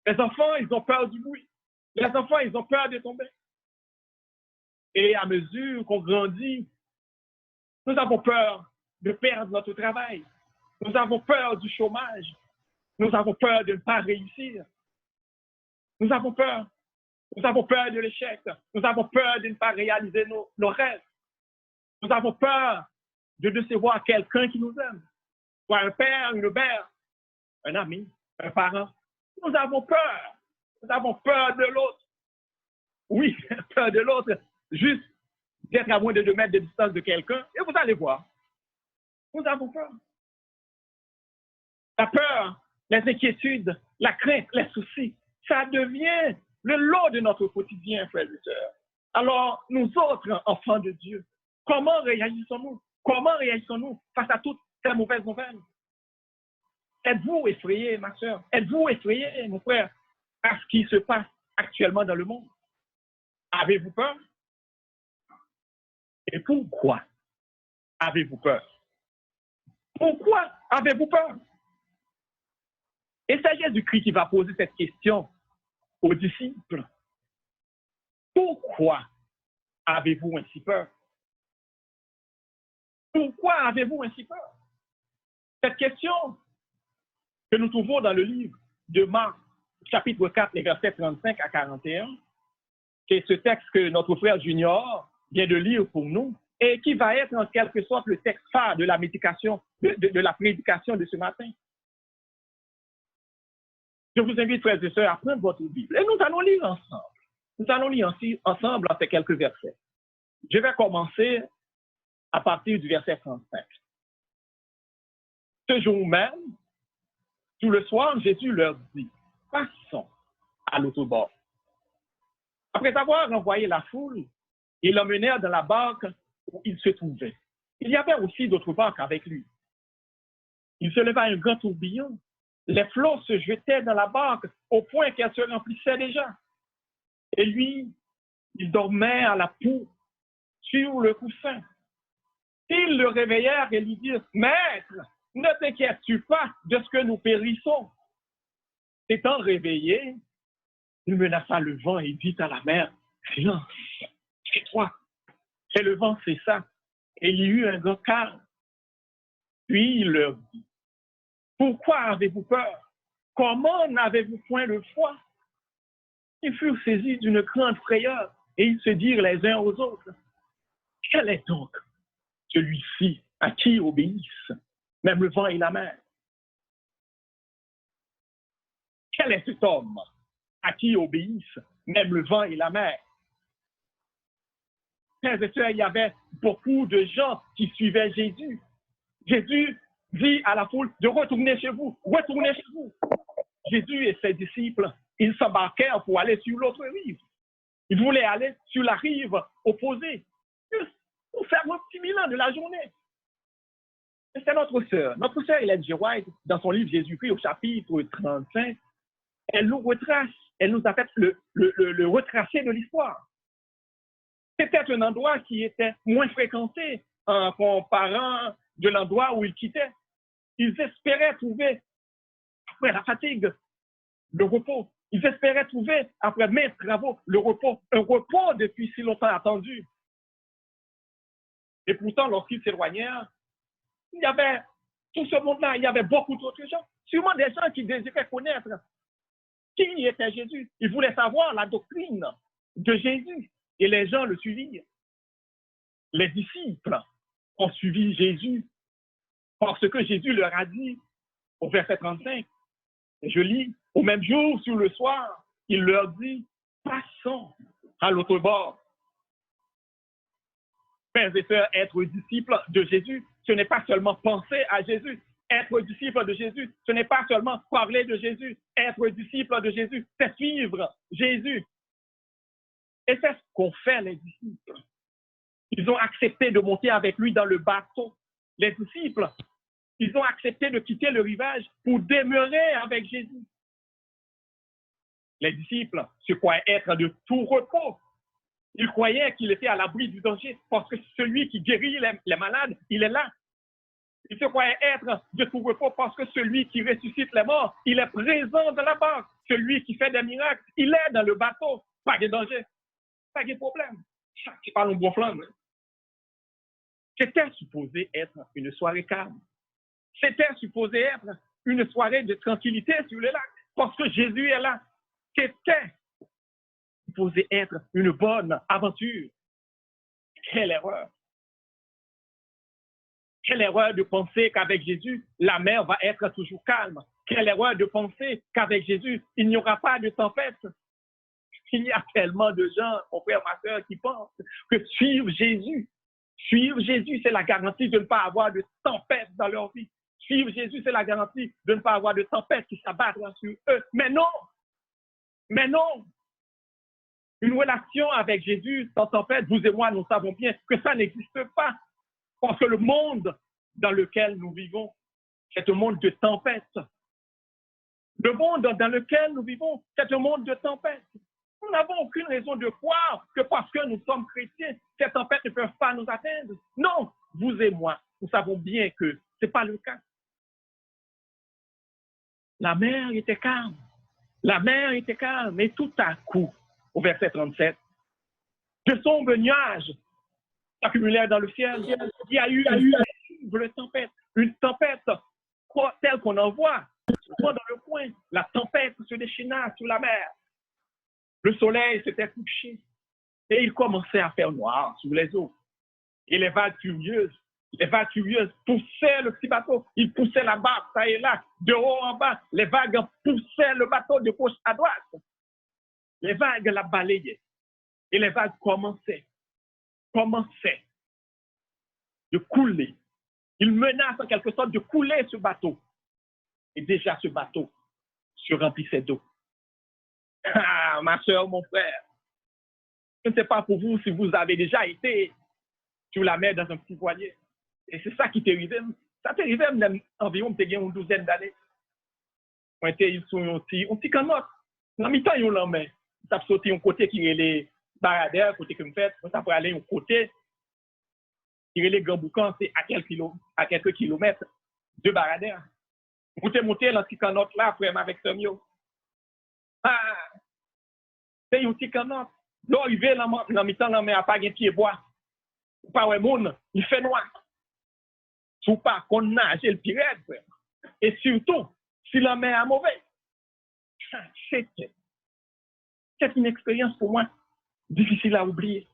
Les enfants, ils ont peur du bruit. Les enfants, ils ont peur de tomber. Et à mesure qu'on grandit, nous avons peur de perdre notre travail. Nous avons peur du chômage. Nous avons peur de ne pas réussir. Nous avons peur. Nous avons peur de l'échec. Nous avons peur de ne pas réaliser nos rêves. Nous avons peur de décevoir quelqu'un qui nous aime. Soit un père, une mère, un ami, un parent. Nous avons peur. Nous avons peur de l'autre. Oui, peur de l'autre. Juste d'être à moins de 2 mètres de distance de quelqu'un. Et vous allez voir. Nous avons peur. La peur, les inquiétudes, la crainte, les soucis, ça devient le lot de notre quotidien, frères et sœurs. Alors, nous autres, enfants de Dieu, comment réagissons-nous? Comment réagissons-nous face à toutes ces mauvaises nouvelles? Êtes-vous effrayé, ma sœur? Êtes-vous effrayé, mon frère, par ce qui se passe actuellement dans le monde? Avez-vous peur? Et pourquoi avez-vous peur? Pourquoi avez-vous peur? Et c'est Jésus-Christ qui va poser cette question aux disciples. Pourquoi avez-vous ainsi peur? Pourquoi avez-vous ainsi peur? Cette question que nous trouvons dans le livre de Marc, chapitre 4, les versets 35 à 41, c'est ce texte que notre frère Junior vient de lire pour nous et qui va être en quelque sorte le texte phare de la médication, de la prédication de ce matin. Je vous invite, frères et sœurs, à prendre votre Bible et nous allons lire ensemble. Nous allons lire ensemble en ces quelques versets. Je vais commencer à partir du verset 35. Ce jour même, tout le soir, Jésus leur dit, passons à l'autre bord. Après avoir envoyé la foule, ils l'emmenèrent dans la barque où il se trouvait. Il y avait aussi d'autres barques avec lui. Il se leva un grand tourbillon. Les flots se jetaient dans la barque au point qu'elle se remplissait déjà. Et lui, il dormait à la proue sur le coussin. Ils le réveillèrent et lui dirent, « Maître, ne t'inquiètes-tu pas de ce que nous périssons? » Étant réveillé, il menaça le vent et dit à la mer, « Silence, tais-toi. » Et le vent cessa et il y eut un grand calme. Puis il leur dit, « Pourquoi avez-vous peur? Comment n'avez-vous point le foi? » Ils furent saisis d'une grande frayeur et ils se dirent les uns aux autres, « Quel est donc celui-ci à qui obéissent même le vent et la mer. Quel est cet homme à qui obéissent même le vent et la mer? Frères et sœurs, il y avait beaucoup de gens qui suivaient Jésus. Jésus dit à la foule de retourner chez vous, retournez chez vous. Jésus et ses disciples, ils s'embarquèrent pour aller sur l'autre rive. Ils voulaient aller sur la rive opposée, juste pour faire un petit bilan de la journée. Et c'est notre sœur Ellen G. White, dans son livre Jésus-Christ au chapitre 35, elle nous retrace, elle nous a fait le retracé de l'histoire. C'était un endroit qui était moins fréquenté en comparant de l'endroit où ils quittaient. Ils espéraient trouver, après la fatigue, le repos. Ils espéraient trouver, après maints travaux, le repos. Un repos depuis si longtemps attendu. Et pourtant, lorsqu'ils s'éloignèrent, il y avait tout ce monde-là, il y avait beaucoup d'autres gens. Sûrement des gens qui désiraient connaître qui était Jésus. Ils voulaient savoir la doctrine de Jésus. Et les gens le suivirent. Les disciples ont suivi Jésus parce que Jésus leur a dit, au verset 35, je lis, au même jour, sur le soir, il leur dit, passons à l'autre bord. Frères et sœurs, être disciple de Jésus, ce n'est pas seulement penser à Jésus. Être disciple de Jésus, ce n'est pas seulement parler de Jésus. Être disciple de Jésus, c'est suivre Jésus. Et c'est ce qu'ont fait les disciples. Ils ont accepté de monter avec lui dans le bateau. Les disciples, ils ont accepté de quitter le rivage pour demeurer avec Jésus. Les disciples se croyaient être de tout repos. Ils croyaient qu'il était à l'abri du danger parce que celui qui guérit les malades, il est là. Ils se croyaient être de tout repos parce que celui qui ressuscite les morts, il est présent dans la barque. Celui qui fait des miracles, il est dans le bateau. Pas de danger, pas de problème. C'est pas un bon flamme. C'était supposé être une soirée calme. C'était supposé être une soirée de tranquillité sur le lac parce que Jésus est là. C'était supposé être une bonne aventure. Quelle erreur! Quelle erreur de penser qu'avec Jésus, la mer va être toujours calme. Quelle erreur de penser qu'avec Jésus, il n'y aura pas de tempête. Il y a tellement de gens, mon frère, ma soeur, qui pensent que suivre Jésus, c'est la garantie de ne pas avoir de tempête dans leur vie. Suivre Jésus, c'est la garantie de ne pas avoir de tempête qui s'abattent sur eux. Mais non! Mais non! Une relation avec Jésus sans tempête, vous et moi, nous savons bien que ça n'existe pas. Parce que le monde dans lequel nous vivons, c'est un monde de tempête. Le monde dans lequel nous vivons, c'est un monde de tempête. Nous n'avons aucune raison de croire que parce que nous sommes chrétiens, ces tempêtes ne peuvent pas nous atteindre. Non, vous et moi, nous savons bien que ce n'est pas le cas. La mer était calme. La mer était calme. Et tout à coup, au verset 37, de sombres nuages s'accumulèrent dans le ciel. Il y a eu une tempête telle qu'on en voit souvent dans le coin. La tempête se déchaîna sur la mer. Le soleil s'était couché et il commençait à faire noir sur les eaux. Et les vagues furieuses poussaient le petit bateau. Ils poussaient la barque, ça et là, de haut en bas. Les vagues poussaient le bateau de gauche à droite. Les vagues la balayaient. Et les vagues commençaient de couler. Ils menacent en quelque sorte de couler ce bateau. Et déjà ce bateau se remplissait d'eau. Ah, ma soeur, mon frère, je ne sais pas pour vous si vous avez déjà été sur la mer dans un petit voilier. Et c'est ça qui t'arrivait. Ça t'arrivait même environ une douzaine d'années. On était sur un petit canot. Dans mi-temps, ils l'ont mis. Ça a sauté un côté qui est les baradères, côté que me fait. Ça peut aller un côté qui est les grands boucans, c'est à quelques kilomètres de baradères. Vous êtes monté dans ce petit canot là, frère, avec Samuel. Ah, c'est un petit canot. L'arrivée dans mi-temps, là, mais à pas de pied bois. Pas ouais, monde, il fait noir. Sous pas qu'on nage le pirate, frère. Et surtout, si la mer est mauvaise. C'est une expérience pour moi difficile à oublier.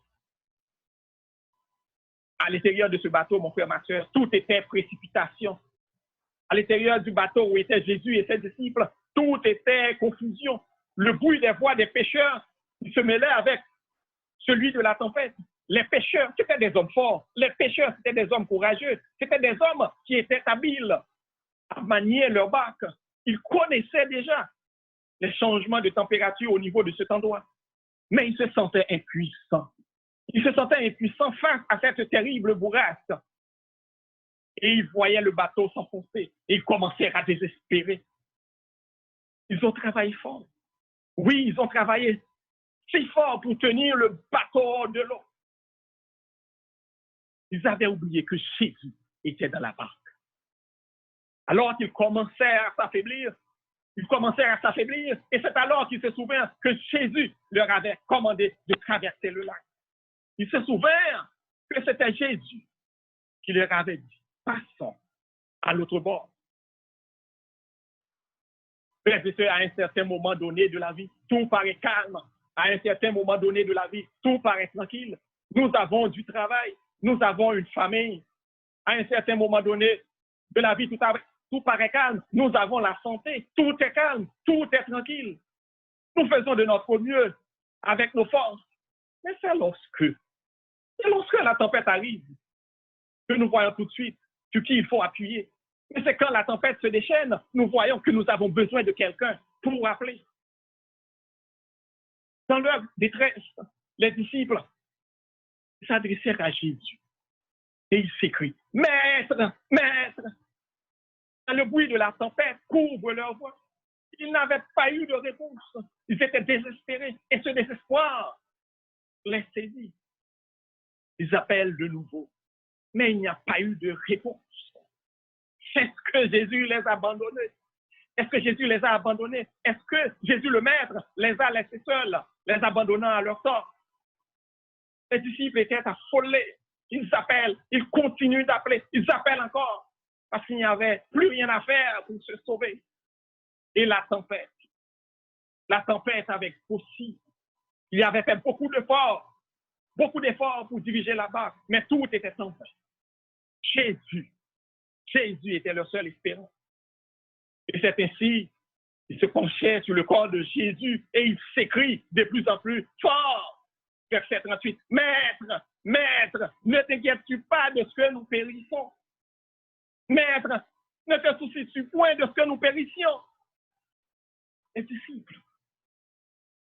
À l'intérieur de ce bateau, mon frère, ma soeur, tout était précipitation. À l'intérieur du bateau où étaient Jésus et ses disciples, tout était confusion. Le bruit des voix des pêcheurs qui se mêlait avec celui de la tempête. Les pêcheurs, c'était des hommes forts. Les pêcheurs, c'était des hommes courageux. C'était des hommes qui étaient habiles à manier leur barque. Ils connaissaient déjà les changements de température au niveau de cet endroit. Mais ils se sentaient impuissants. Ils se sentaient impuissants face à cette terrible bourrasque. Et ils voyaient le bateau s'enfoncer. Et ils commencèrent à désespérer. Ils ont travaillé fort. Oui, ils ont travaillé si fort pour tenir le bateau hors de l'eau. Ils avaient oublié que Jésus était dans la barque. Alors qu'ils commencèrent à s'affaiblir, et c'est alors qu'ils se souvinrent que Jésus leur avait commandé de traverser le lac. Ils se souvinrent que c'était Jésus qui leur avait dit, passons à l'autre bord. Frères et sœurs, à un certain moment donné de la vie, tout paraît calme. À un certain moment donné de la vie, tout paraît tranquille. Nous avons du travail, nous avons une famille. À un certain moment donné de la vie, tout paraît calme. Nous avons la santé, tout est calme, tout est tranquille. Nous faisons de notre mieux avec nos forces. Mais c'est lorsque la tempête arrive que nous voyons tout de suite sur qui il faut appuyer. Mais c'est quand la tempête se déchaîne, nous voyons que nous avons besoin de quelqu'un pour nous rappeler. Dans leur détresse, les disciples s'adressèrent à Jésus et ils s'écrient, « Maître, Maître !» Le bruit de la tempête couvre leur voix. Ils n'avaient pas eu de réponse. Ils étaient désespérés et ce désespoir les saisit. Ils appellent de nouveau, mais il n'y a pas eu de réponse. Est-ce que Jésus les a abandonnés? Est-ce que Jésus les a abandonnés? Est-ce que Jésus le Maître les a laissés seuls, les abandonnant à leur tort? Les disciples étaient affolés. Ils appellent, ils continuent d'appeler, ils appellent encore, parce qu'il n'y avait plus rien à faire pour se sauver. Et la tempête avait aussi, il avait fait beaucoup d'efforts pour diriger la barque, mais tout était en vain. Jésus était leur seule espérance. Et c'est ainsi, il se penchait sur le corps de Jésus et il s'écrie de plus en plus fort. Verset 38, « Maître, Maître, ne t'inquiètes-tu pas de ce que nous périssons? Maître, ne te soucies-tu point de ce que nous périssions? » Les disciples,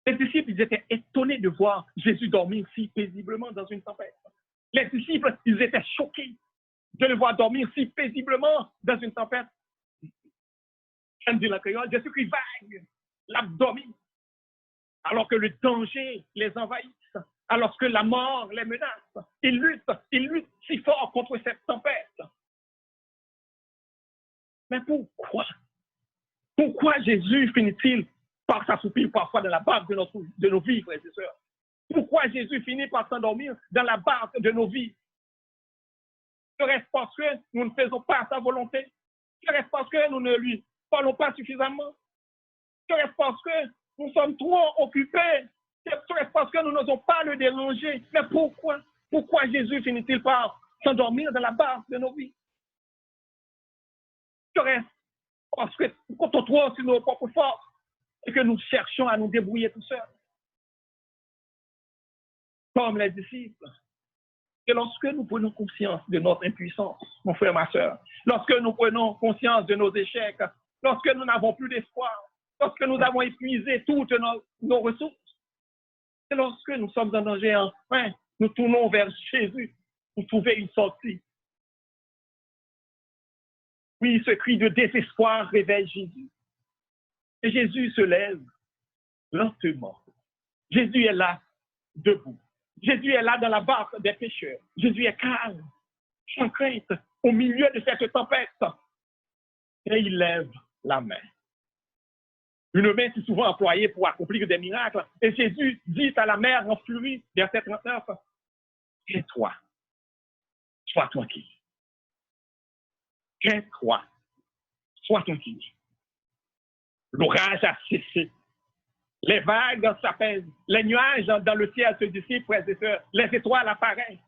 ils étaient étonnés de voir Jésus dormir si paisiblement dans une tempête. Les disciples, ils étaient choqués de le voir dormir si paisiblement dans une tempête. Je dis la créole, Jésus-Christ vague, l'abdomen, alors que le danger les envahisse, alors que la mort les menace. Ils luttent si fort contre cette tempête. Mais pourquoi? Pourquoi Jésus finit-il par s'assoupir parfois dans la barque de nos vies, frères et sœurs? Pourquoi Jésus finit par s'endormir dans la barque de nos vies? Serait-ce parce que nous ne faisons pas sa volonté? Serait-ce parce que nous ne lui parlons pas suffisamment? Serait-ce parce que nous sommes trop occupés? Serait-ce parce que nous n'osons pas le déranger? Mais pourquoi? Pourquoi Jésus finit-il par s'endormir dans la barque de nos vies? Serait-ce parce que nous comptons trop sur nos propres forces et que nous cherchons à nous débrouiller tout seuls? Comme les disciples. Et lorsque nous prenons conscience de notre impuissance, mon frère, ma soeur, lorsque nous prenons conscience de nos échecs, lorsque nous n'avons plus d'espoir, lorsque nous avons épuisé toutes nos ressources, et lorsque nous sommes en danger, enfin, nous tournons vers Jésus pour trouver une sortie. Oui, ce cri de désespoir réveille Jésus. Et Jésus se lève lentement. Jésus est là, debout. Jésus est là dans la barque des pécheurs. Jésus est calme, sans crainte, au milieu de cette tempête. Et il lève la main. Une main si souvent employée pour accomplir des miracles. Et Jésus dit à la mer en furie, verset 39, « Tais-toi, sois tranquille. Tais-toi, sois tranquille. » L'orage a cessé. Les vagues s'apaisent. Les nuages dans le ciel se dissipent, frères et sœurs. Les étoiles apparaissent.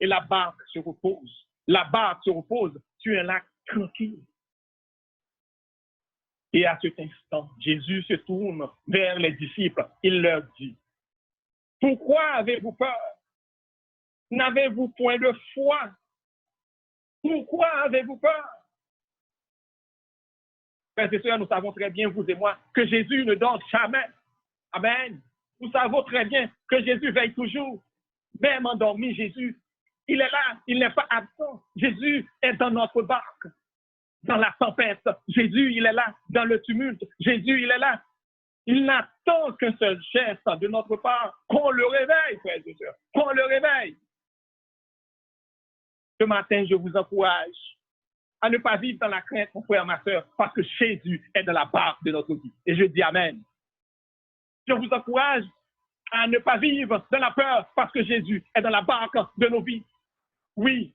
et la barque se repose. La barque se repose sur un lac tranquille. Et à cet instant, Jésus se tourne vers les disciples. Il leur dit, « Pourquoi avez-vous peur? N'avez-vous point de foi? Pourquoi avez-vous peur? » Frères et sœurs, nous savons très bien, vous et moi, que Jésus ne dort jamais. Amen. Nous savons très bien que Jésus veille toujours. Même endormi, Jésus, il est là, il n'est pas absent. Jésus est dans notre barque, dans la tempête. Jésus, il est là, dans le tumulte. Jésus, il est là. Il n'attend qu'un seul geste de notre part, qu'on le réveille, frères et sœurs, qu'on le réveille. Ce matin, je vous encourage à ne pas vivre dans la crainte, mon frère, ma sœur, parce que Jésus est dans la barque de notre vie. Et je dis Amen. Je vous encourage à ne pas vivre dans la peur, parce que Jésus est dans la barque de nos vies. Oui,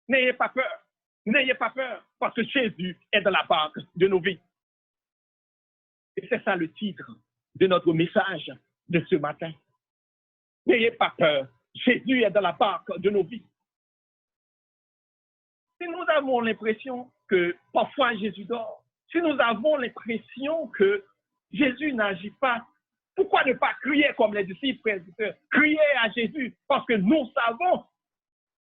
n'ayez pas peur. N'ayez pas peur, parce que Jésus est dans la barque de nos vies. Et c'est ça le titre de notre message de ce matin. N'ayez pas peur. Jésus est dans la barque de nos vies. Si nous avons l'impression que parfois Jésus dort, si nous avons l'impression que Jésus n'agit pas, pourquoi ne pas crier comme les disciples, frères et sœurs? Crier à Jésus, parce que nous savons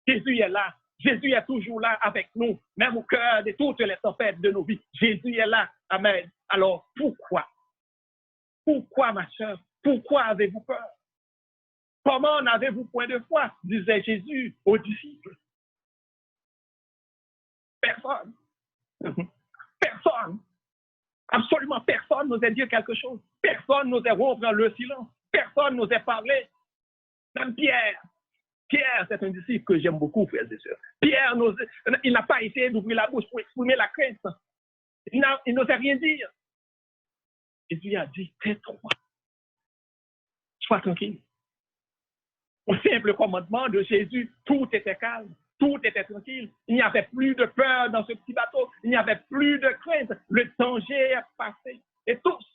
Jésus est là. Jésus est toujours là avec nous, même au cœur de toutes les tempêtes de nos vies. Jésus est là. Amen. Alors, pourquoi? Pourquoi, ma soeur? Pourquoi avez-vous peur? Comment n'avez-vous point de foi? Disait Jésus aux disciples. Personne. Personne. Absolument personne n'osait dire quelque chose. Personne n'osait rompre le silence. Personne n'osait parler. Même Pierre. Pierre, c'est un disciple que j'aime beaucoup, frères et sœurs. Pierre, il n'a pas essayé d'ouvrir la bouche pour exprimer la crainte. Il n'osait rien dire. Jésus a dit, tais-toi. Sois tranquille. Au simple commandement de Jésus, tout était calme, tout était tranquille. Il n'y avait plus de peur dans ce petit bateau. Il n'y avait plus de crainte. Le danger est passé. Et tous,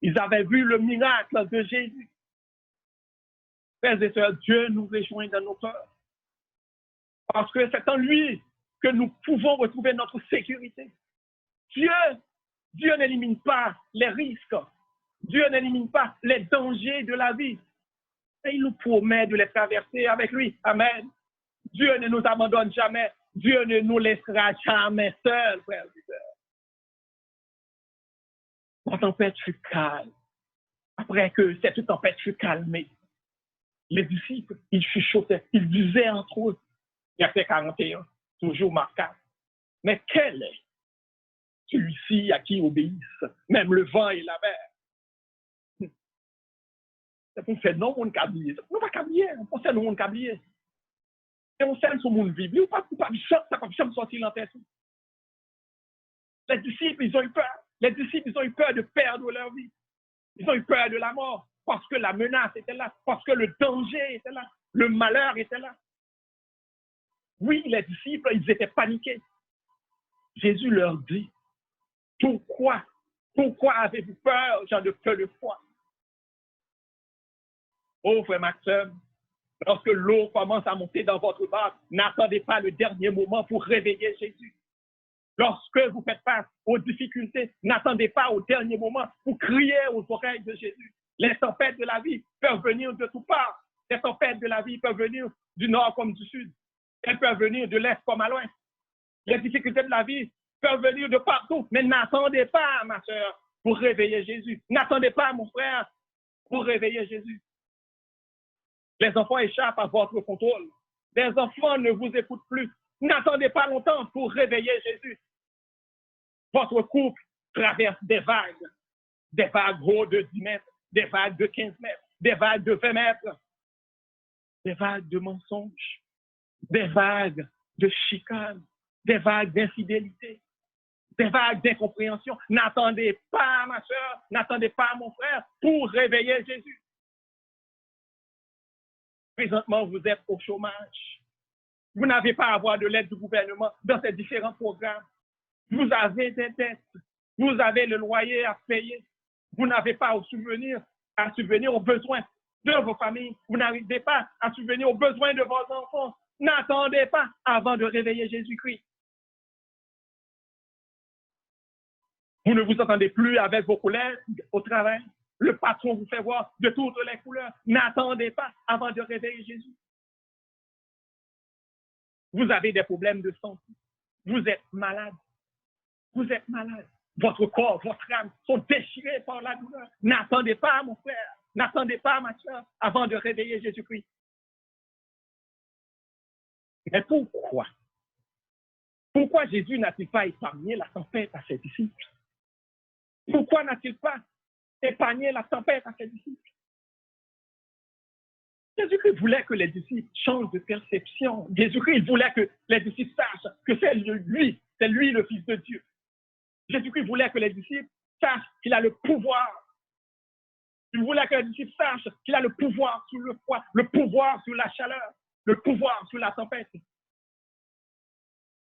ils avaient vu le miracle de Jésus. Frères et sœurs, Dieu nous rejoint dans nos peurs. Parce que c'est en lui que nous pouvons retrouver notre sécurité. Dieu n'élimine pas les risques. Dieu n'élimine pas les dangers de la vie. Et il nous promet de les traverser avec lui. Amen. Dieu ne nous abandonne jamais. Dieu ne nous laissera jamais seuls, frères et sœurs. La tempête fut calme. Après que cette tempête fut calmée, les disciples, ils chuchotaient, ils disaient entre eux, verset 41, toujours marquable. Mais quel est celui-ci à qui obéissent même le vent et la mer? C'est pour faire non, on n'a oublié. On n'a pas oublié, on sait non, on n'a oublié. Et on sait sur le monde vivre. On n'a pas jamais sortir dans tête. Les disciples, ils ont eu peur. Les disciples, ils ont eu peur de perdre leur vie. Ils ont eu peur de la mort. Parce que la menace était là, parce que le danger était là, le malheur était là. Oui, les disciples, ils étaient paniqués. Jésus leur dit, pourquoi avez-vous peur, gens de peu de foi? Oh, frère Maxime, lorsque l'eau commence à monter dans votre barque, n'attendez pas le dernier moment pour réveiller Jésus. Lorsque vous faites face aux difficultés, n'attendez pas au dernier moment pour crier aux oreilles de Jésus. Les tempêtes de la vie peuvent venir de toutes parts. Les tempêtes de la vie peuvent venir du nord comme du sud. Elles peuvent venir de l'est comme à l'ouest. Les difficultés de la vie peuvent venir de partout. Mais n'attendez pas, ma soeur, pour réveiller Jésus. N'attendez pas, mon frère, pour réveiller Jésus. Les enfants échappent à votre contrôle. Les enfants ne vous écoutent plus. N'attendez pas longtemps pour réveiller Jésus. Votre couple traverse des vagues hautes de 10 mètres, des vagues de 15 mètres, des vagues de 20 mètres, des vagues de mensonges, des vagues de chicanes, des vagues d'infidélité, des vagues d'incompréhension. N'attendez pas, ma soeur, n'attendez pas, mon frère, pour réveiller Jésus. Présentement, vous êtes au chômage. Vous n'avez pas à avoir de l'aide du gouvernement dans ces différents programmes. Vous avez des dettes. Vous avez le loyer à payer. Vous n'avez pas à subvenir aux besoins de vos familles. Vous n'arrivez pas à subvenir aux besoins de vos enfants. N'attendez pas avant de réveiller Jésus-Christ. Vous ne vous entendez plus avec vos collègues au travail. Le patron vous fait voir de toutes les couleurs. N'attendez pas avant de réveiller Jésus. Vous avez des problèmes de santé. Vous êtes malade. Vous êtes malade. Votre corps, votre âme sont déchirés par la douleur. N'attendez pas, mon frère. N'attendez pas, ma soeur, avant de réveiller Jésus-Christ. Mais pourquoi? Pourquoi Jésus n'a-t-il pas épargné la tempête à ses disciples? Pourquoi n'a-t-il pas épargné la tempête à ses disciples? Jésus-Christ voulait que les disciples changent de perception. Jésus-Christ voulait que les disciples sachent que c'est lui le Fils de Dieu. Jésus-Christ voulait que les disciples sachent qu'il a le pouvoir. Il voulait que les disciples sachent qu'il a le pouvoir sur le froid, le pouvoir sur la chaleur, le pouvoir sur la tempête.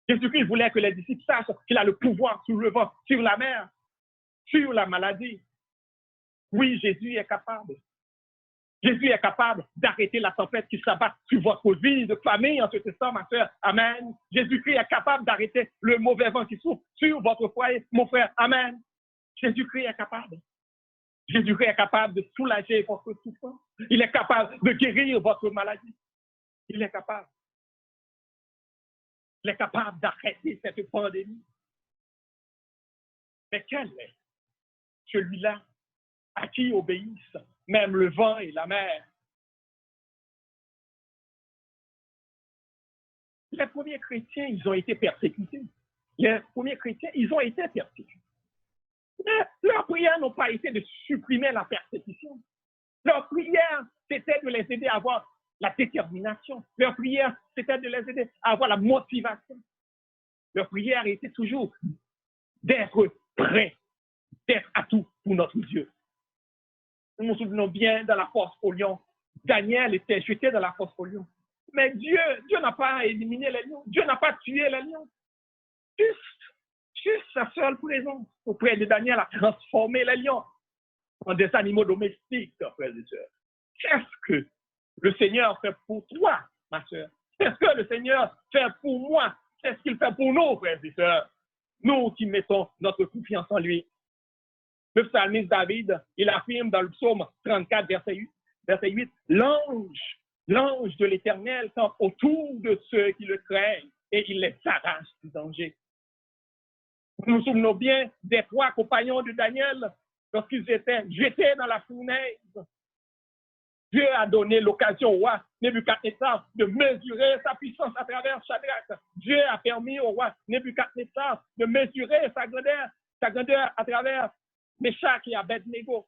Jésus-Christ voulait que les disciples sachent qu'il a le pouvoir sur le vent, sur la mer, sur la maladie. Oui, Jésus est capable. Jésus est capable d'arrêter la tempête qui s'abat sur votre vie de famille en ce temps, ma soeur. Amen. Jésus-Christ est capable d'arrêter le mauvais vent qui souffle sur votre foyer, mon frère. Amen. Jésus-Christ est capable. Jésus-Christ est capable de soulager votre souffrance. Il est capable de guérir votre maladie. Il est capable. Il est capable d'arrêter cette pandémie. Mais quel est celui-là à qui obéissent même le vent et la mer? Les premiers chrétiens, ils ont été persécutés. Les premiers chrétiens, ils ont été persécutés. Mais leurs prières n'ont pas été de supprimer la persécution. Leur prière, c'était de les aider à avoir la détermination. Leur prière, c'était de les aider à avoir la motivation. Leur prière était toujours d'être prêts, d'être à tout pour notre Dieu. Nous nous souvenons bien dans la fosse au lion. Daniel était jeté dans la fosse au lion. Mais Dieu n'a pas éliminé les lions. Dieu n'a pas tué les lions. Juste sa seule présence auprès de Daniel a transformé les lions en des animaux domestiques, frères et sœurs. Qu'est-ce que le Seigneur fait pour toi, ma sœur? Qu'est-ce que le Seigneur fait pour moi? Qu'est-ce qu'il fait pour nous, frères et sœurs? Nous qui mettons notre confiance en lui. Le psalmiste David, il affirme dans le psaume 34, verset 8, l'ange de l'Éternel campe autour de ceux qui le craignent et il les arrache du danger. Nous nous souvenons bien des 3 compagnons de Daniel lorsqu'ils étaient jetés dans la fournaise. Dieu a donné l'occasion au roi Nebuchadnezzar de mesurer sa puissance à travers Shadrach. Dieu a permis au roi Nebuchadnezzar de mesurer sa grandeur à travers Meshach et Abednego,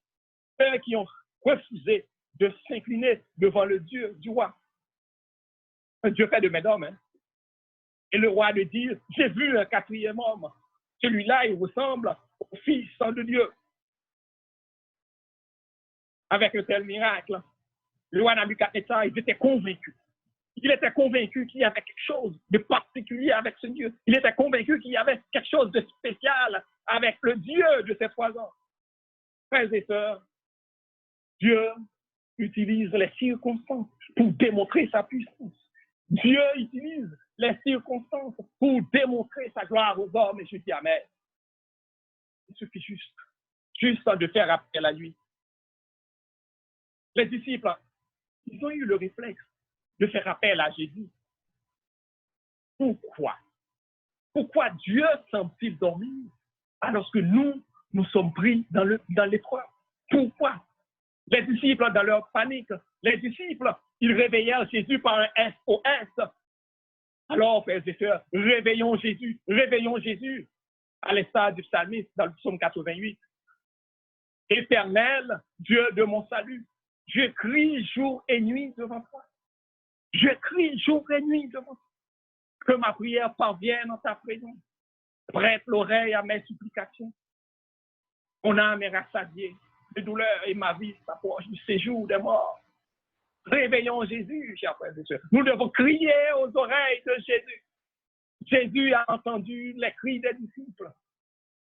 eux qui ont refusé de s'incliner devant le Dieu du roi. Un Dieu fait de mes hommes. Hein? Et le roi de dire, j'ai vu un 4e homme. Celui-là, il ressemble au Fils de Dieu. Avec un tel miracle, le roi Nebuchadnezzar, il était convaincu. Il était convaincu qu'il y avait quelque chose de particulier avec ce Dieu. Il était convaincu qu'il y avait quelque chose de spécial avec le Dieu de ces 3 ans. Frères et sœurs, Dieu utilise les circonstances pour démontrer sa puissance. Dieu utilise les circonstances pour démontrer sa gloire aux hommes. Et je dis amen. Il suffit juste de faire appel à lui. Les disciples, ils ont eu le réflexe de faire appel à Jésus. Pourquoi? Pourquoi Dieu semble-t-il dormir alors que nous sommes pris dans l'épreuve? Pourquoi? Les disciples, dans leur panique, les disciples, ils réveillèrent Jésus par un SOS. Alors, frères et sœurs, réveillons Jésus, à l'instar du psalmiste dans le psaume 88. Éternel, Dieu de mon salut, je crie jour et nuit devant toi. Je crie jour et nuit devant toi. Que ma prière parvienne en ta présence. Prête l'oreille à mes supplications. Mon âme est rassasiée de douleur et ma vie s'approche du séjour des morts. Réveillons Jésus, chers frères et sœurs. Nous devons crier aux oreilles de Jésus. Jésus a entendu les cris des disciples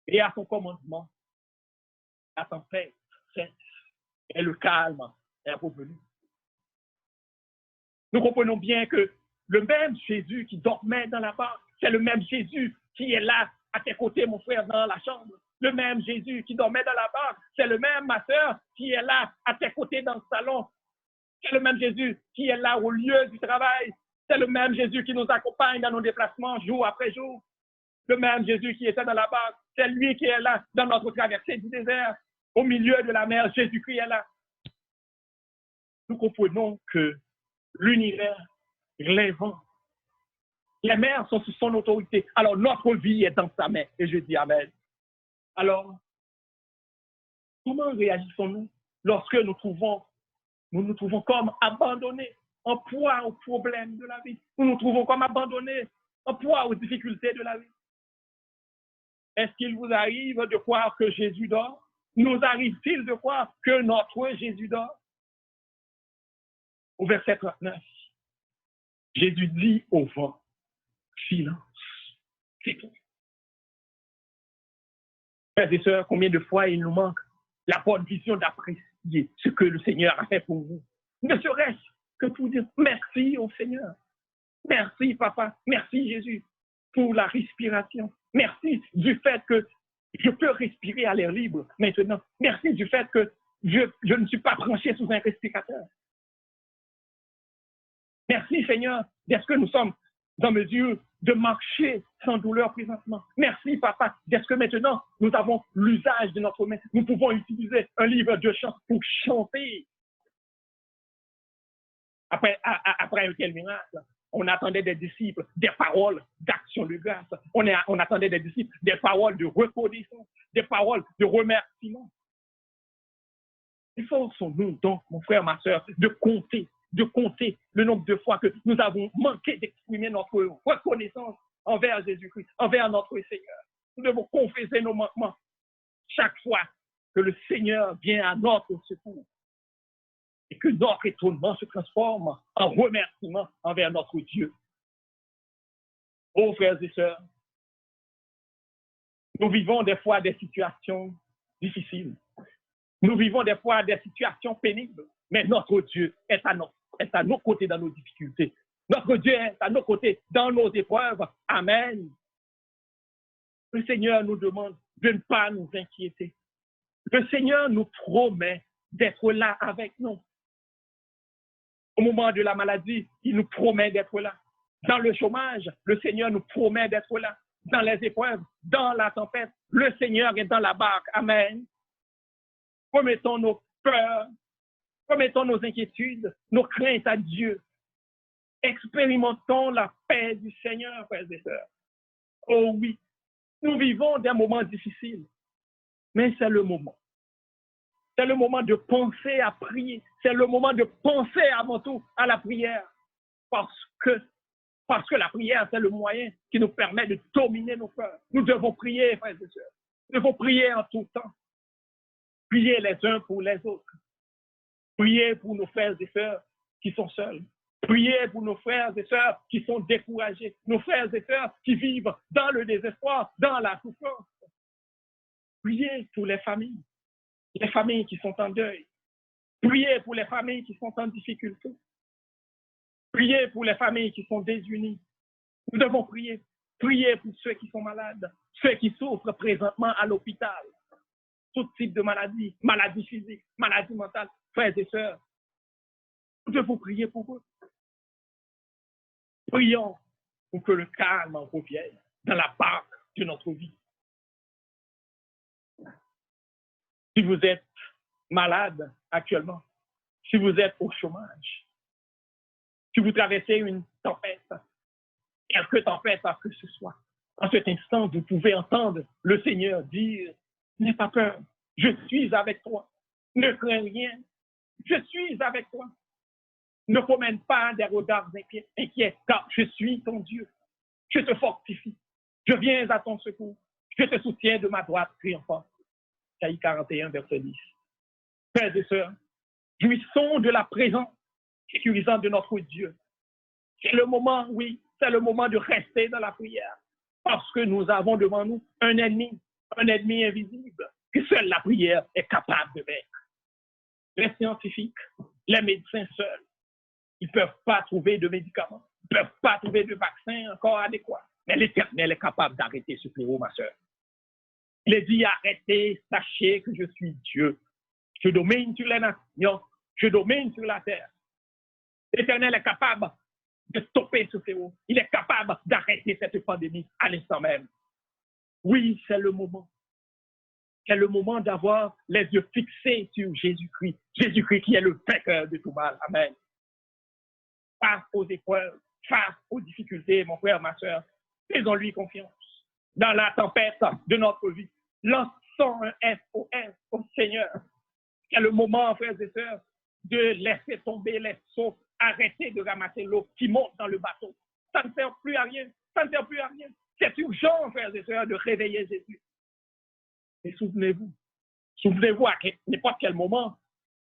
et à son commandement, la tempête cesse et le calme est revenu. Nous comprenons bien que le même Jésus qui dormait dans la barque, c'est le même Jésus qui est là à tes côtés, mon frère, dans la chambre. Le même Jésus qui dormait dans la barque, c'est le même, ma soeur, qui est là à tes côtés dans le salon. C'est le même Jésus qui est là au lieu du travail. C'est le même Jésus qui nous accompagne dans nos déplacements jour après jour. Le même Jésus qui était dans la barque, c'est lui qui est là dans notre traversée du désert. Au milieu de la mer, Jésus-Christ est là. Nous comprenons que l'univers, les vents, les mers sont sous son autorité. Alors notre vie est dans sa main. Et je dis Amen. Alors, comment réagissons-nous lorsque nous nous trouvons comme abandonnés, en proie aux problèmes de la vie? Nous nous trouvons comme abandonnés, en proie aux difficultés de la vie. Est-ce qu'il vous arrive de croire que Jésus dort? Nous arrive-t-il de croire que notre Jésus dort? Au verset 39, Jésus dit au vent, silence, c'est tout. Frères et sœurs, combien de fois il nous manque la bonne vision d'apprécier ce que le Seigneur a fait pour vous? Ne serait-ce que pour dire merci au Seigneur. Merci, Papa. Merci, Jésus, pour la respiration. Merci du fait que je peux respirer à l'air libre maintenant. Merci du fait que je ne suis pas branché sous un respirateur. Merci, Seigneur, d'être que nous sommes en mesure de marcher sans douleur présentement. Merci, Papa, d'être que maintenant, nous avons l'usage de notre main. Nous pouvons utiliser un livre de chant pour chanter. Après un tel miracle, on attendait des disciples, des paroles d'action de grâce. On attendait des disciples, des paroles de reconnaissance, des paroles de remerciement. Efforçons-nous donc, mon frère, ma soeur, de compter le nombre de fois que nous avons manqué d'exprimer notre reconnaissance envers Jésus-Christ, envers notre Seigneur. Nous devons confesser nos manquements chaque fois que le Seigneur vient à notre secours et que notre étonnement se transforme en remerciement envers notre Dieu. Oh, frères et sœurs, nous vivons des fois des situations difficiles. Nous vivons des fois des situations pénibles, mais notre Dieu est à nos côtés dans nos difficultés. Notre Dieu est à nos côtés dans nos épreuves. Amen. Le Seigneur nous demande de ne pas nous inquiéter. Le Seigneur nous promet d'être là avec nous. Au moment de la maladie, il nous promet d'être là. Dans le chômage, le Seigneur nous promet d'être là. Dans les épreuves, dans la tempête, le Seigneur est dans la barque. Amen. Remettons nos peurs, remettons nos inquiétudes, nos craintes à Dieu. Expérimentons la paix du Seigneur, frères et sœurs. Oh oui, nous vivons des moments difficiles, mais c'est le moment. C'est le moment de penser à prier. C'est le moment de penser avant tout à la prière. Parce que la prière, c'est le moyen qui nous permet de dominer nos peurs. Nous devons prier, frères et sœurs. Nous devons prier en tout temps. Prier les uns pour les autres. Prier pour nos frères et sœurs qui sont seuls. Prier pour nos frères et sœurs qui sont découragés. Nos frères et sœurs qui vivent dans le désespoir, dans la souffrance. Prier pour les familles qui sont en deuil. Prier pour les familles qui sont en difficulté. Prier pour les familles qui sont désunies. Nous devons prier. Prier pour ceux qui sont malades, ceux qui souffrent présentement à l'hôpital. Tout type de maladie, maladie physique, maladie mentale, frères et sœurs. Nous devons prier pour eux. Prions pour que le calme revienne dans la barque de notre vie. Si vous êtes malade actuellement, si vous êtes au chômage, si vous traversez une tempête, quelque tempête que ce soit, en cet instant, vous pouvez entendre le Seigneur dire, n'aie pas peur, je suis avec toi, ne crains rien, je suis avec toi. Ne promène pas des regards inquiets, car je suis ton Dieu, je te fortifie, je viens à ton secours, je te soutiens de ma droite triomphante. Isaïe 41, verset 10. Frères et sœurs, jouissons de la présence sécurisante de notre Dieu. C'est le moment, oui, c'est le moment de rester dans la prière, parce que nous avons devant nous un ennemi invisible, que seule la prière est capable de vaincre. Les scientifiques, les médecins seuls, Ils ne peuvent pas trouver de médicaments. Ils ne peuvent pas trouver de vaccin encore adéquat. Mais l'Éternel est capable d'arrêter ce fléau, ma soeur. Il est dit, arrêtez, sachez que je suis Dieu. Je domine sur les nations, je domine sur la terre. L'Éternel est capable de stopper ce fléau. Il est capable d'arrêter cette pandémie à l'instant même. Oui, c'est le moment. C'est le moment d'avoir les yeux fixés sur Jésus-Christ. Jésus-Christ qui est le vainqueur de tout mal. Amen. Face aux épreuves, face aux difficultés, mon frère, ma soeur, faisons-lui confiance. Dans la tempête de notre vie, lançons un SOS au Seigneur. C'est le moment, frères et sœurs, de laisser tomber les seaux, arrêter de ramasser l'eau qui monte dans le bateau. Ça ne sert plus à rien. Ça ne sert plus à rien. C'est urgent, frères et sœurs, de réveiller Jésus. Et souvenez-vous à n'importe quel moment,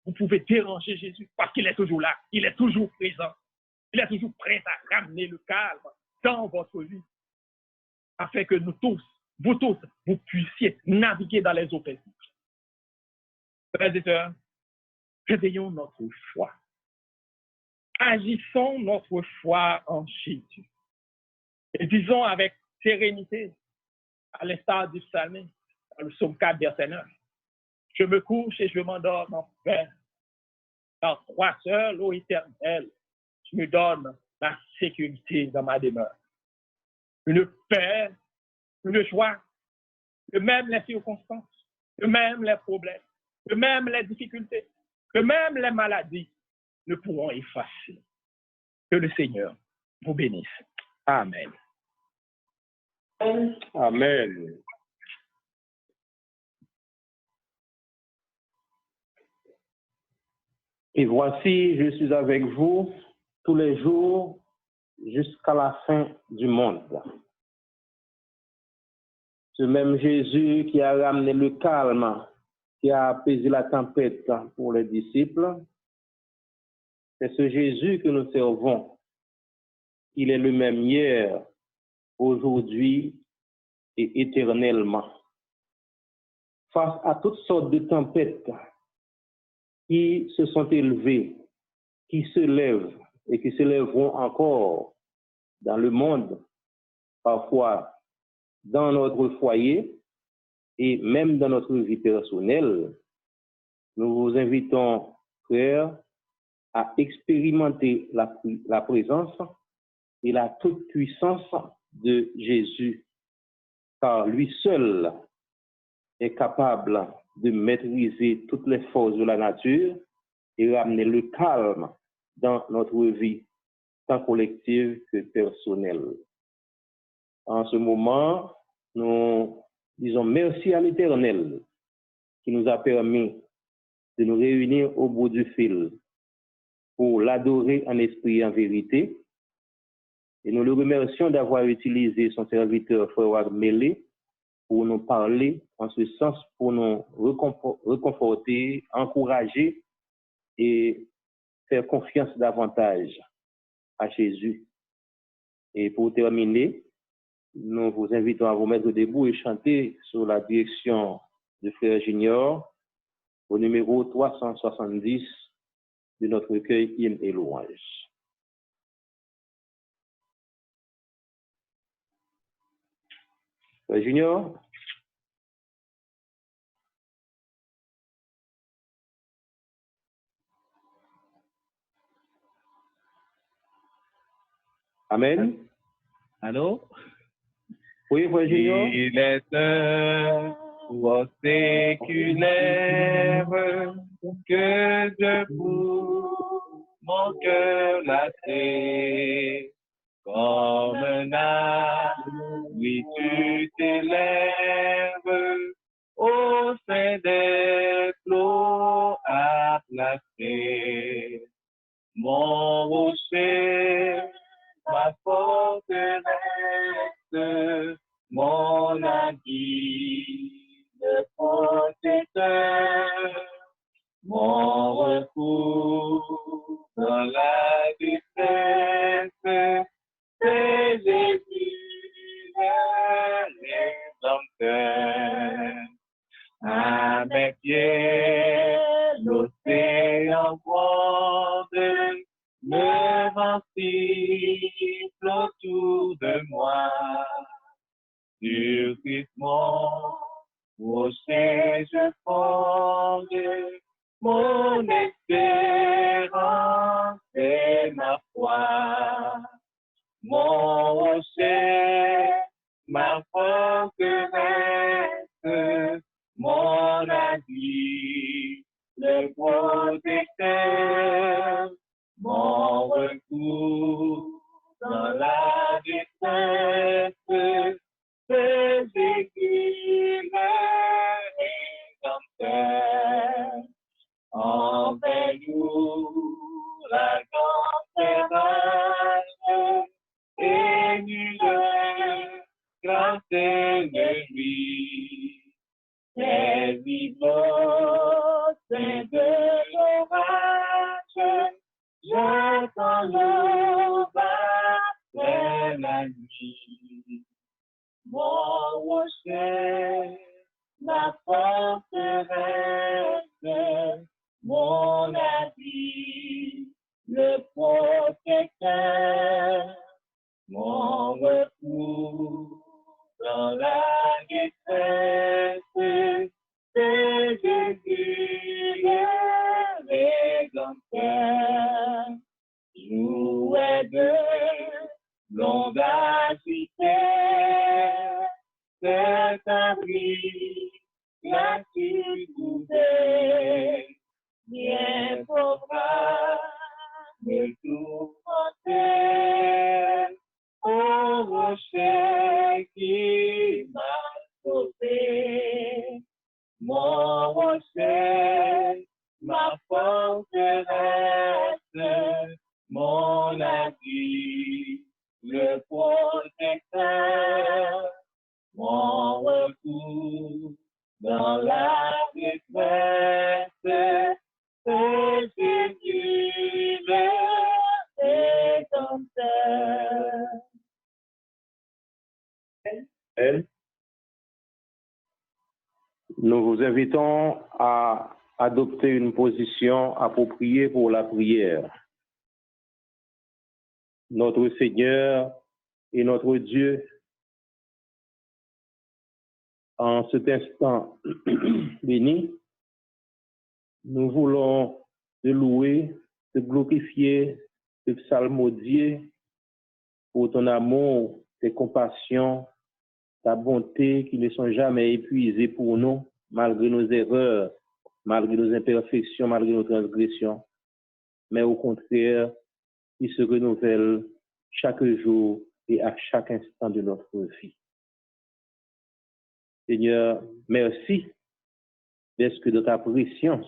vous pouvez déranger Jésus parce qu'il est toujours là. Il est toujours présent. Il est toujours prêt à ramener le calme dans votre vie afin que nous tous, vous puissiez naviguer dans les eaux paisibles. Frères et sœurs, réveillons notre foi. Agissons notre foi en Jésus. Et disons avec sérénité, à l'instar du psalmiste, dans le psaume 4, verset 9, je me couche et je m'endors en paix. Car toi seul, ô Éternel, tu me donnes la sécurité dans ma demeure. Une paix, une joie, que même les circonstances, que même les problèmes, que même les difficultés, que même les maladies ne pourront effacer. Que le Seigneur vous bénisse. Amen. Amen. Et voici, je suis avec vous tous les jours jusqu'à la fin du monde. Ce même Jésus qui a ramené le calme, qui a apaisé la tempête pour les disciples, c'est ce Jésus que nous servons. Il est le même hier, aujourd'hui et éternellement. Face à toutes sortes de tempêtes qui se sont élevées, qui se lèvent et qui se lèveront encore dans le monde, parfois dans notre foyer et même dans notre vie personnelle, nous vous invitons, frères, à expérimenter la présence et la toute-puissance de Jésus, car lui seul est capable de maîtriser toutes les forces de la nature et ramener le calme dans notre vie, tant collective que personnelle. En ce moment, nous disons merci à l'Éternel qui nous a permis de nous réunir au bout du fil pour l'adorer en esprit et en vérité. Et nous le remercions d'avoir utilisé son serviteur Frère Mélé pour nous parler en ce sens, pour nous réconforter, encourager et faire confiance davantage à Jésus. Et pour terminer, nous vous invitons à vous mettre debout et chanter sous la direction de Frère Junior au numéro 370 de notre recueil Hymnes et louanges. Frère Junior. Amen. Allô? Oui, Frère Junior. Il est un roi séculaire que je pour mon cœur lassé. Comme un arbre, oui, tu t'élèves au sein des flots à placer. Mon rocher, ma forteresse, mon ami, le protecteur, mon recours dans la détresse, c'est Jésus le rédempteur. À mes pieds, l'océan gronde, me vents sifflent autour de moi. Sur Christ mon rocher je fonde, mon espérance et ma foi. Mon rocher, ma forteresse, mon asile, le protecteur, mon recours dans la détresse, c'est Jésus le rédempteur. Envers-nous la grande terreur, et nulle grâce ennemie. Les vivants, c'est de l'orage, j'attends l'orage la nuit. Mon rocher, ma forteresse, mon asile, le protecteur, mon recours dans la détresse, c'est Jésus le rédempteur. Jouet de l'ondacité, c'est abri, la couvert, bien faudra me tourmenter, au rocher qui m'a sauvé. Mon rocher, ma forteresse, mon asile, le protecteur, mon recours dans la détresse, c'est Jésus le rédempteur. Nous vous invitons à adopter une position appropriée pour la prière. Notre Seigneur et notre Dieu, en cet instant béni, nous voulons te louer, te glorifier, te psalmodier pour ton amour, tes compassions, ta bonté qui ne sont jamais épuisées pour nous, malgré nos erreurs, malgré nos imperfections, malgré nos transgressions, mais au contraire, qui se renouvellent chaque jour et à chaque instant de notre vie. Seigneur, merci parce que de ta préscience,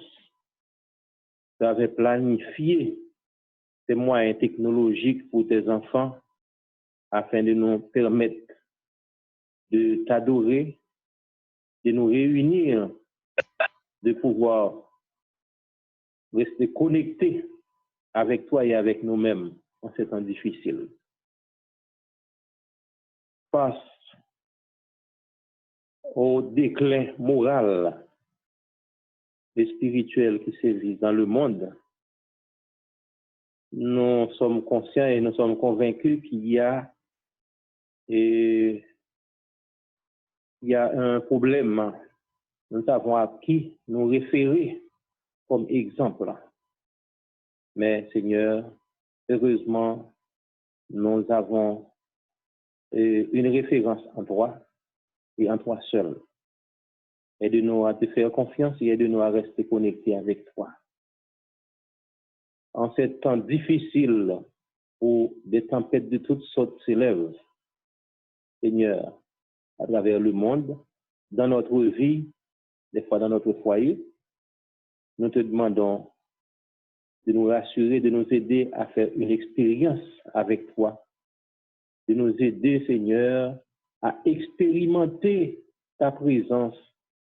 tu avais planifié ces moyens technologiques pour tes enfants afin de nous permettre de t'adorer, de nous réunir, de pouvoir rester connectés avec toi et avec nous-mêmes en ces temps difficiles. Face au déclin moral et spirituel qui sévit dans le monde, nous sommes conscients et nous sommes convaincus qu'il y a un problème. Nous savons à qui nous référer comme exemple. Mais Seigneur, heureusement, nous avons une référence en toi et en toi seul. Aide-nous à te faire confiance et aide-nous à rester connectés avec toi. En ces temps difficiles où des tempêtes de toutes sortes s'élèvent, Seigneur, à travers le monde, dans notre vie, des fois dans notre foyer, nous te demandons de nous rassurer, de nous aider à faire une expérience avec toi, de nous aider, Seigneur, à expérimenter ta présence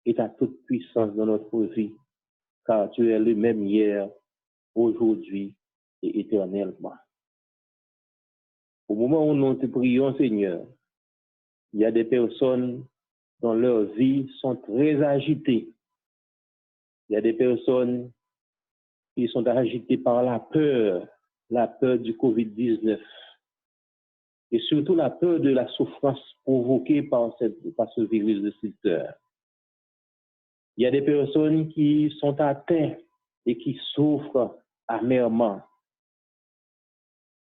et ta toute puissance dans notre vie, car tu es le même hier, aujourd'hui et éternellement. Au moment où nous te prions, Seigneur, il y a des personnes dont leurs vies sont très agitées. Il y a des personnes qui sont agitées par la peur, la peur du COVID-19 et surtout la peur de la souffrance provoquée par ce virus destructeur. Il y a des personnes qui sont atteintes et qui souffrent amèrement.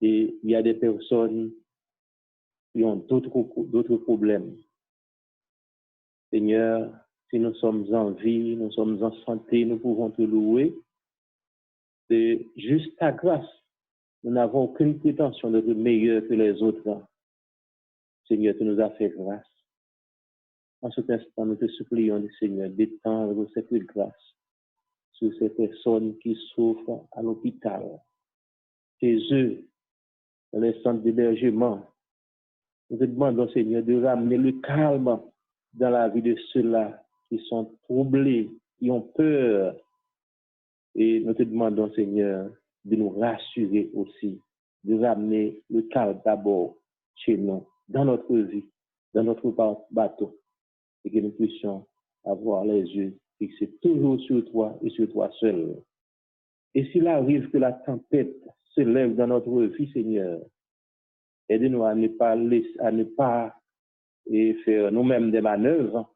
Et il y a des personnes qui ont d'autres problèmes. Seigneur, si nous sommes en vie, nous sommes en santé, nous pouvons te louer. C'est juste ta grâce. Nous n'avons aucune prétention d'être meilleurs que les autres. Seigneur, tu nous as fait grâce. En cet instant, nous te supplions, Seigneur, d'étendre cette grâce sur ces personnes qui souffrent à l'hôpital, chez eux, dans les centres d'hébergement. Nous te demandons, Seigneur, de ramener le calme dans la vie de ceux-là qui sont troublés, qui ont peur. Et nous te demandons, Seigneur, de nous rassurer aussi, de ramener le calme d'abord chez nous, dans notre vie, dans notre bateau, et que nous puissions avoir les yeux fixés toujours sur toi et sur toi seul. Et s'il arrive que la tempête se lève dans notre vie, Seigneur, aide-nous à ne pas faire nous-mêmes des manœuvres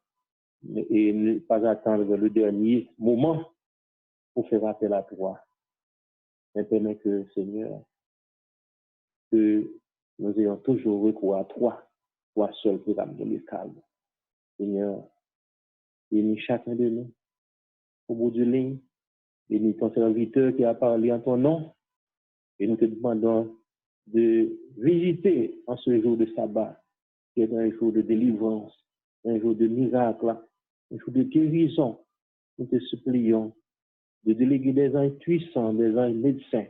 et ne pas attendre le dernier moment pour faire appel à toi. Mais permets que, Seigneur, que nous ayons toujours recours à toi seul pour amener le calme. Seigneur, bénis chacun de nous au bout du ligne, bénis ton serviteur qui a parlé en ton nom, et nous te demandons de visiter en ce jour de sabbat, qui est un jour de délivrance, un jour de miracle, un jour de guérison. Nous te supplions de déléguer des anges puissants, des anges médecins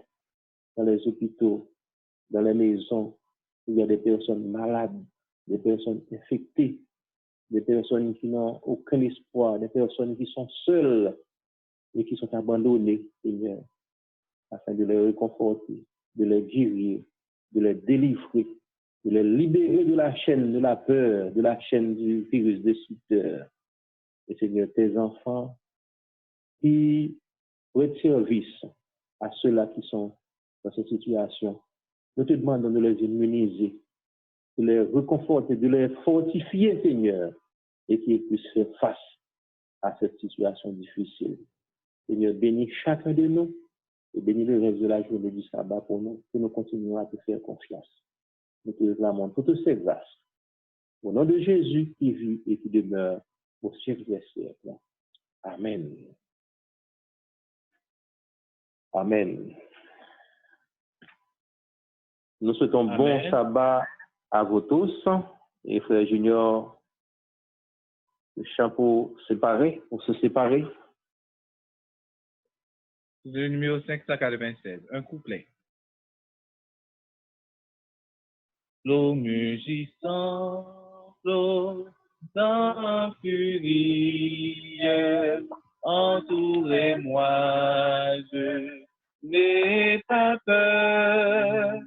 dans les hôpitaux, dans les maisons où il y a des personnes malades, des personnes infectées, des personnes qui n'ont aucun espoir, des personnes qui sont seules et qui sont abandonnées, Seigneur, afin de les réconforter, de les guérir, de les délivrer, de les libérer de la chaîne de la peur, de la chaîne du virus destructeur. Et Seigneur, tes enfants qui prêtent service à ceux-là qui sont dans cette situation, nous te demandons de les immuniser, de les réconforter, de les fortifier, Seigneur, et qu'ils puissent faire face à cette situation difficile. Seigneur, bénis chacun de nous et bénis le reste de la journée du sabbat pour nous, que nous continuons à te faire confiance. Nous te réclamons toutes ces grâces. Au nom de Jésus qui vit et qui demeure au siècle des siècles. Amen. Amen. Nous souhaitons bon sabbat à vous tous. Et frère Junior, le chant pour se séparer. Le numéro 596, un couplet. L'eau mugissant, l'eau dans furie, entourez-moi, je n'ai pas peur,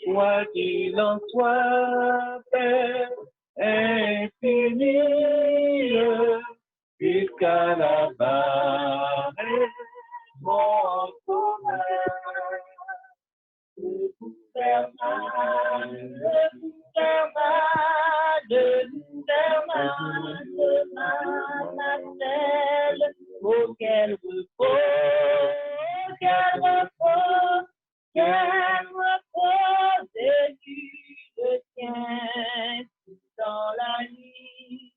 quoi qu'il en soit, Père infini, jusqu'à la barre, mon sauveur. Quel repos, Jésus le tient dans la nuit,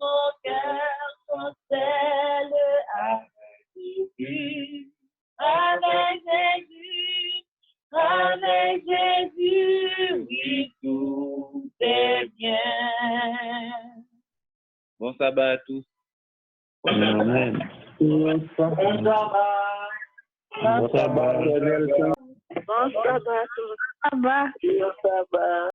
mon cœur s'enselle avec Jésus, oui, tout est bien. Bon sabbat à tous. Amen. Bon sabbat. Bon sabbat. Bon sabbat. Bon sabbat.